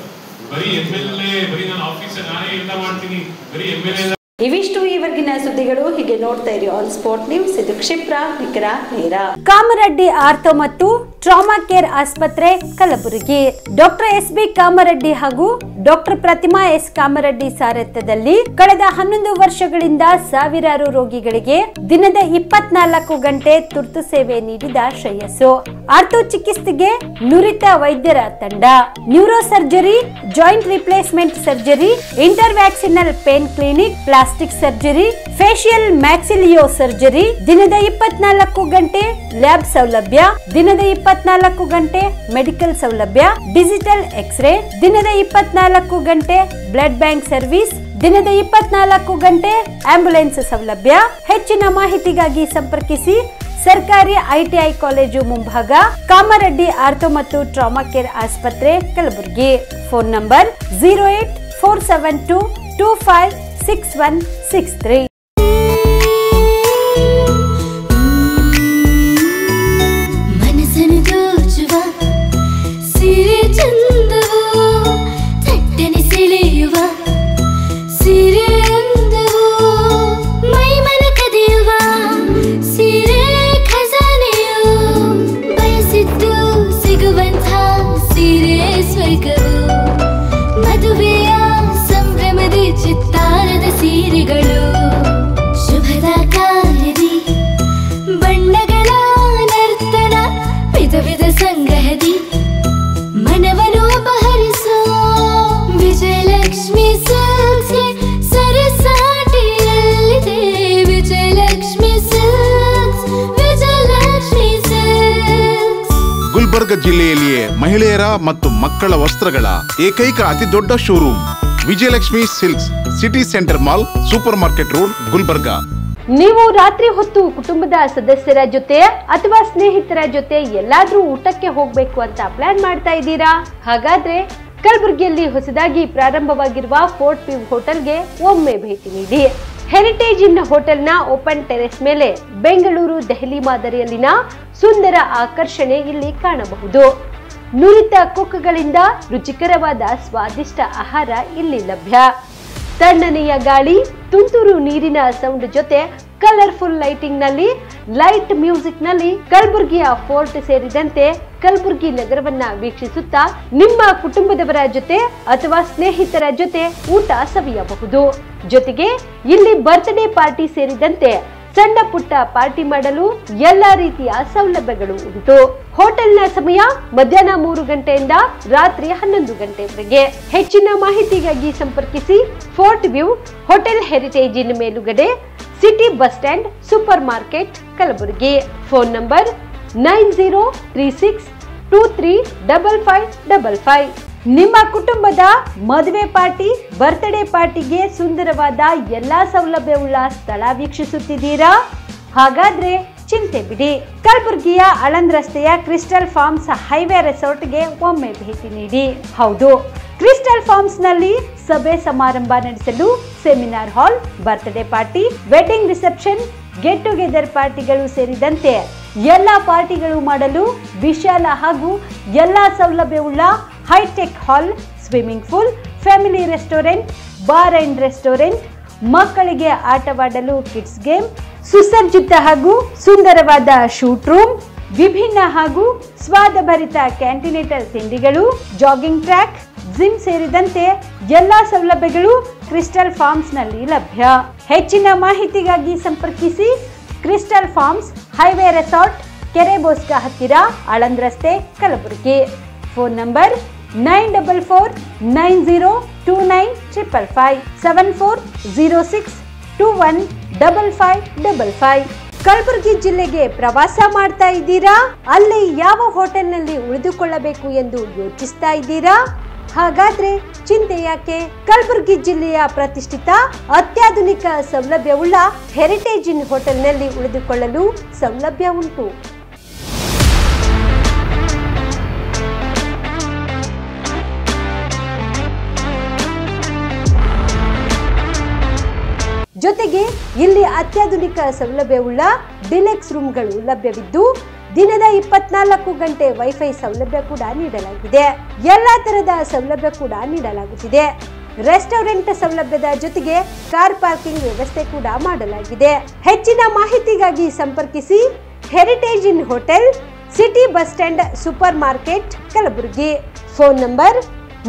ಬರೀ MLA, ಬರೀ ನಾನು ಆಫೀಸರ್ ನಾನೇ ಎಲ್ಲ ಮಾಡ್ತೀನಿ, ಬರೀ MLA. ಇವಿಷ್ಟು ಈವರೆಗಿನ ಸುದ್ದಿಗಳು. ಹೀಗೆ ನೋಡ್ತಾ ಇರಿ ಆನ್ ಸ್ಪಾಟ್ ನ್ಯೂಸ್. ಇದು ಕ್ಷಿಪ್ರ, ನಿಖರ, ನೇರ. ಕಾಮರೆಡ್ಡಿ ಆರ್ಥೋ ಮತ್ತು ಟ್ರಾಮಾ ಕೇರ್ ಆಸ್ಪತ್ರೆ, ಕಲಬುರಗಿ. ಡಾಕ್ಟರ್ SB ಕಾಮರೆಡ್ಡಿ ಹಾಗೂ ಡಾಕ್ಟರ್ ಪ್ರತಿಮಾ S ಕಾಮರೆಡ್ಡಿ ಸಾರಥ್ಯದಲ್ಲಿ ಕಳೆದ 11 ವರ್ಷಗಳಿಂದ ಸಾವಿರಾರು ರೋಗಿಗಳಿಗೆ ದಿನದ 24 ಗಂಟೆ ತುರ್ತು ಸೇವೆ ನೀಡಿದ ಶ್ರೇಯಸ್ಸು. ಆರ್ಥೋ ಚಿಕಿತ್ಸೆಗೆ ನುರಿತ ವೈದ್ಯರ ತಂಡ, neuro surgery, joint replacement surgery, interventional pain clinic, plastic surgery, facial maxillo surgery, ದಿನದ 24 ಗಂಟೆ ಲ್ಯಾಬ್ ಸೌಲಭ್ಯ, ದಿನದ 24 ಗಂಟೆ ಮೆಡಿಕಲ್ ಸೌಲಭ್ಯ, ಡಿಜಿಟಲ್ ಎಕ್ಸ್ರೇ, ದಿನದ 24 ಗಂಟೆ ಬ್ಲಡ್ ಬ್ಯಾಂಕ್ ಸರ್ವಿಸ್, ದಿನದ 24 ಗಂಟೆ ಆಂಬ್ಯುಲೆನ್ಸ್ ಸೌಲಭ್ಯ. ಹೆಚ್ಚಿನ ಮಾಹಿತಿಗಾಗಿ ಸಂಪರ್ಕಿಸಿ ಸರ್ಕಾರಿ ITI ಕಾಲೇಜು ಮುಂಭಾಗ, ಕಾಮರೆಡ್ಡಿ ಆರ್ಥೋ ಮತ್ತು ಟ್ರಾಮಾ ಕೇರ್ ಆಸ್ಪತ್ರೆ, ಕಲಬುರಗಿ. Phone number 08472256163. ಗುಲ್ಬರ್ಗ ಜಿಲ್ಲೆಯಲ್ಲಿಯೇ ಮಹಿಳೆಯರ ಮತ್ತು ಮಕ್ಕಳ ವಸ್ತ್ರಗಳ ಏಕೈಕ ಅತಿ ದೊಡ್ಡ showroom Vijayalakshmi silks, city centre mall, super market road, Gulbarga. ನೀವು ರಾತ್ರಿ ಹೊತ್ತು ಕುಟುಂಬದ ಸದಸ್ಯರ ಜೊತೆ ಅಥವಾ ಸ್ನೇಹಿತರ ಜೊತೆ ಎಲ್ಲಾದ್ರೂ ಊಟಕ್ಕೆ ಹೋಗ್ಬೇಕು ಅಂತ ಪ್ಲಾನ್ ಮಾಡ್ತಾ ಇದ್ದೀರಾ? ಹಾಗಾದ್ರೆ ಕಲಬುರಗಿಯಲ್ಲಿ ಹೊಸದಾಗಿ ಪ್ರಾರಂಭವಾಗಿರುವ ಫೋರ್ಟ್ ವ್ಯೂ ಹೋಟೆಲ್ಗೆ ಒಮ್ಮೆ ಭೇಟಿ ನೀಡಿ. ಹೆರಿಟೇಜ್ ಇನ್ ಹೋಟೆಲ್ನ ಓಪನ್ ಟೆರೆಸ್ ಮೇಲೆ ಬೆಂಗಳೂರು ದೆಹಲಿ ಮಾದರಿಯಲ್ಲಿನ ಸುಂದರ ಆಕರ್ಷಣೆ ಇಲ್ಲಿ ಕಾಣಬಹುದು. ನುರಿತ ಕುಕ್ಗಳಿಂದ ರುಚಿಕರವಾದ ಸ್ವಾದಿಷ್ಟ ಆಹಾರ ಇಲ್ಲಿ ಲಭ್ಯ. ತಣ್ಣನೆಯ ಗಾಳಿ, ತುಂತುರು ನೀರಿನ ಸೌಂಡ್ ಜೊತೆ ಕಲರ್ಫುಲ್ ಲೈಟಿಂಗ್ ನಲ್ಲಿ, ಲೈಟ್ ಮ್ಯೂಸಿಕ್ ನಲ್ಲಿ ಕಲಬುರ್ಗಿಯ ಫೋರ್ಟ್ ಸೇರಿದಂತೆ ಕಲಬುರ್ಗಿ ನಗರವನ್ನ ವೀಕ್ಷಿಸುತ್ತಾ ನಿಮ್ಮ ಕುಟುಂಬದವರ ಜೊತೆ ಅಥವಾ ಸ್ನೇಹಿತರ ಜೊತೆ ಊಟ ಸವಿಯಬಹುದು. ಜೊತೆಗೆ ಇಲ್ಲಿ ಬರ್ತ್ಡೇ ಪಾರ್ಟಿ ಸೇರಿದಂತೆ ಸಣ್ಣ ಪುಟ್ಟ ಪಾರ್ಟಿ ಮಾಡಲು ಎಲ್ಲಾ ರೀತಿಯ ಸೌಲಭ್ಯಗಳು ಉಂಟು. ಹೋಟೆಲ್ನ ಸಮಯ ಮಧ್ಯಾಹ್ನ 3 ಗಂಟೆಯಿಂದ ರಾತ್ರಿ 11 ಗಂಟೆವರೆಗೆ. ಹೆಚ್ಚಿನ ಮಾಹಿತಿಗಾಗಿ ಸಂಪರ್ಕಿಸಿ ಫೋರ್ಟ್ ವ್ಯೂ ಹೋಟೆಲ್ ಹೆರಿಟೇಜ್ ಇನ್ ಮೇಲುಗಡೆ, city bus stand, super market, Kalaburagi. Phone number 9036235555. ನಿಮ್ಮ ಕುಟುಂಬದ ಮದುವೆ ಪಾರ್ಟಿ, ಬರ್ತ್ಡೇ ಪಾರ್ಟಿಗೆ ಸುಂದರವಾದ ಎಲ್ಲಾ ಸೌಲಭ್ಯವುಳ್ಳ ಸ್ಥಳ ವೀಕ್ಷಿಸುತ್ತಿದ್ದೀರಾ? ಹಾಗಾದ್ರೆ ಚಿಂತೆ ಬಿಡಿ. ಕಲಬುರಗಿಯ ಆಳಂದ್ ರಸ್ತೆಯ ಕ್ರಿಸ್ಟಲ್ ಫಾರ್ಮ್ಸ್ ಹೈವೇ ರೆಸಾರ್ಟ್ಗೆ ಒಮ್ಮೆ ಭೇಟಿ ನೀಡಿ. ಹೌದು, ಕ್ರಿಸ್ಟಲ್ ಫಾರ್ಮ್ಸ್ ನಲ್ಲಿ ಸಭೆ ಸಮಾರಂಭ ನಡೆಸಲು seminar hall, birthday party, wedding reception, get together ಪಾರ್ಟಿಗಳು ಸೇರಿದಂತೆ ಎಲ್ಲಾ ಪಾರ್ಟಿಗಳು ಮಾಡಲು ವಿಶಾಲ ಹಾಗೂ ಎಲ್ಲಾ ಸೌಲಭ್ಯವುಳ್ಳ hi-tech hall, swimming pool, family restaurant, bar and restaurant, ಮಕ್ಕಳಿಗೆ ಆಟವಾಡಲು ಕಿಡ್ಸ್ ಗೇಮ್, ಸುಸಜ್ಜಿತ ಹಾಗೂ ಸುಂದರವಾದ ಶೂಟ್ ರೂಮ್, ವಿಭಿನ್ನ ಹಾಗೂ ಸ್ವಾದಭರಿತ ಕ್ಯಾಂಟಿನೇಟರ್ ತಿಂಡಿಗಳು, ಜಾಗಿಂಗ್ ಟ್ರ್ಯಾಕ್, ಜಿಮ್ ಸೇರಿದಂತೆ ಎಲ್ಲಾ ಸೌಲಭ್ಯಗಳು ಕ್ರಿಸ್ಟಲ್ ಫಾರ್ಮ್ಸ್ ನಲ್ಲಿ ಲಭ್ಯ. ಹೆಚ್ಚಿನ ಮಾಹಿತಿಗಾಗಿ ಸಂಪರ್ಕಿಸಿ ಕ್ರಿಸ್ಟಲ್ ಫಾರ್ಮ್ಸ್ ಹೈವೇ ರೆಸಾರ್ಟ್, ಕೆರೆ ಬೋಸ್ಕ ಹತ್ತಿರ, ಆಳಂದ್ ರಸ್ತೆ, ಕಲಬುರಗಿ. Phone number 9490295555 7406215555. ಕಲಬುರಗಿ ಜಿಲ್ಲೆಗೆ ಪ್ರವಾಸ ಮಾಡ್ತಾ ಇದ್ದೀರಾ? ಅಲ್ಲಿ ಯಾವ ಹೋಟೆಲ್ನಲ್ಲಿ ಉಳಿದುಕೊಳ್ಳಬೇಕು ಎಂದು ಯೋಚಿಸ್ತಾ ಇದ್ದೀರಾ? ಹಾಗಾದ್ರೆ ಚಿಂತೆ ಯಾಕೆ? ಕಲಬುರಗಿ ಜಿಲ್ಲೆಯ ಪ್ರತಿಷ್ಠಿತ ಅತ್ಯಾಧುನಿಕ ಸೌಲಭ್ಯವುಳ್ಳ ಹೆರಿಟೇಜ್ ಇನ್ ಹೋಟೆಲ್ನಲ್ಲಿ ಉಳಿದುಕೊಳ್ಳಲು ಸೌಲಭ್ಯ ಉಂಟು. ಜೊತೆಗೆ ಇಲ್ಲಿ ಅತ್ಯಾಧುನಿಕ ಸೌಲಭ್ಯವುಳ್ಳ ಡಿಲೆಕ್ಸ್ ರೂಮ್ಗಳು ಲಭ್ಯವಿದ್ದು ದಿನದ 24 ಗಂಟೆ ವೈಫೈ ಸೌಲಭ್ಯ ಕೂಡ ನೀಡಲಾಗಿದೆ. ಎಲ್ಲಾ ತರಹದ ಸೌಲಭ್ಯ ಕೂಡ ನೀಡಲಾಗುತ್ತಿದೆ. ರೆಸ್ಟೋರೆಂಟ್ ಸೌಲಭ್ಯದ ಜೊತೆಗೆ ಕಾರ್ ಪಾರ್ಕಿಂಗ್ ವ್ಯವಸ್ಥೆ ಕೂಡ ಮಾಡಲಾಗಿದೆ. ಹೆಚ್ಚಿನ ಮಾಹಿತಿಗಾಗಿ ಸಂಪರ್ಕಿಸಿ heritage inn hotel, city bus stand, super market, Kalaburagi. Phone number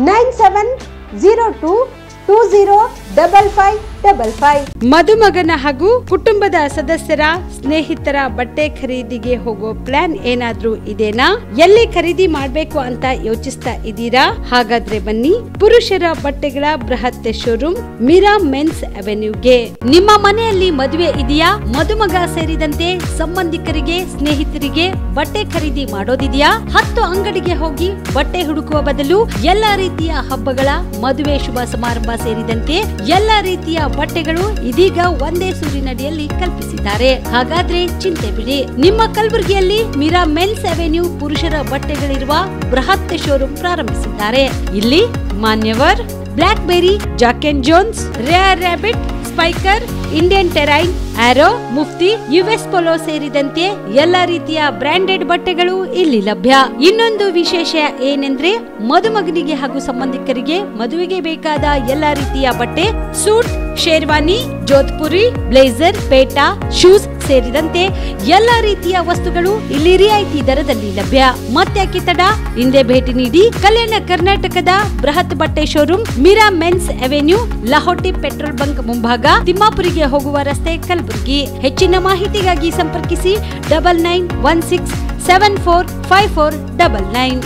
9702205555. ಮದುಮಗನ ಹಾಗೂ ಕುಟುಂಬದ ಸದಸ್ಯರ ಸ್ನೇಹಿತರ ಬಟ್ಟೆ ಖರೀದಿಗೆ ಹೋಗೋ ಪ್ಲಾನ್ ಏನಾದ್ರೂ ಇದೆನಾ? ಎಲ್ಲಿ ಖರೀದಿ ಮಾಡ್ಬೇಕು ಅಂತ ಯೋಚಿಸ್ತಾ ಇದ್ದೀರಾ? ಹಾಗಾದ್ರೆ ಬನ್ನಿ ಪುರುಷರ ಬಟ್ಟೆಗಳ ಬೃಹತ್ ಶೋರೂಮ್ ಮೀರಾ ಮೆನ್ಸ್ ಅವೆನ್ಯೂಗೆ. ನಿಮ್ಮ ಮನೆಯಲ್ಲಿ ಮದುವೆ ಇದೆಯಾ? ಮದುಮಗ ಸೇರಿದಂತೆ ಸಂಬಂಧಿಕರಿಗೆ, ಸ್ನೇಹಿತರಿಗೆ ಬಟ್ಟೆ ಖರೀದಿ ಮಾಡೋದಿದೆಯಾ? 10 ಅಂಗಡಿಗೆ ಹೋಗಿ ಬಟ್ಟೆ ಹುಡುಕುವ ಬದಲು ಎಲ್ಲಾ ರೀತಿಯ ಹಬ್ಬಗಳ, ಮದುವೆ, ಶುಭ ಸಮಾರಂಭ ಸೇರಿದಂತೆ ಎಲ್ಲಾ ರೀತಿಯ ಬಟ್ಟೆಗಳು ಇದೀಗ ಒಂದೇ ಸೂರಿನಡಿಯಲ್ಲಿ ಕಲ್ಪಿಸಿದ್ದಾರೆ. ಹಾಗಾದ್ರೆ ಚಿಂತೆ ಬಿಡಿ. ನಿಮ್ಮ ಕಲಬುರಗಿಯಲ್ಲಿ ಮೀರಾ ಮೆನ್ಸ್ ಅವೆನ್ಯೂ ಪುರುಷರ ಬಟ್ಟೆಗಳಿರುವ ಬೃಹತ್ ಶೋರೂಮ್ ಪ್ರಾರಂಭಿಸಿದ್ದಾರೆ. ಇಲ್ಲಿ Manyavar, Blackberry, Jack and Jones, Rare Rabbit, Spykar, Indian Terrain, Arrow, Mufti, US Polo ಸೇರಿದಂತೆ ಎಲ್ಲಾ ರೀತಿಯ ಬ್ರಾಂಡೆಡ್ ಬಟ್ಟೆಗಳು ಇಲ್ಲಿ ಲಭ್ಯ. ಇನ್ನೊಂದು ವಿಶೇಷ ಏನೆಂದ್ರೆ ಮದುಮಗನಿಗೆ ಹಾಗೂ ಸಂಬಂಧಿಕರಿಗೆ ಮದುವೆಗೆ ಬೇಕಾದ ಎಲ್ಲಾ ರೀತಿಯ ಬಟ್ಟೆ, ಸೂಟ್, ಶೇರ್ವಾನಿ, ಜೋಧ್ಪುರಿ, ಬ್ಲೇಸರ್, ಪೇಟಾ, ಶೂಸ್ ಸೇರಿದಂತೆ ಎಲ್ಲಾ ರೀತಿಯ ವಸ್ತುಗಳು ಇಲ್ಲಿ ರಿಯಾಯಿತಿ ದರದಲ್ಲಿ ಲಭ್ಯ. ಮತ್ತ್ಯಾಕೆ ತಡ? ಹಿಂದೆ ಭೇಟಿ ನೀಡಿ. ಕಲ್ಯಾಣ ಕರ್ನಾಟಕದ ಬೃಹತ್ ಬಟ್ಟೆ showroom Meera men's avenue, Lahoti petrol bunk ಮುಂಭಾಗ, ತಿಮ್ಮಾಪುರಿಗೆ ಹೋಗುವ ರಸ್ತೆ, ಕಲಬುರಗಿ. ಹೆಚ್ಚಿನ ಮಾಹಿತಿಗಾಗಿ ಸಂಪರ್ಕಿಸಿ 9916745499.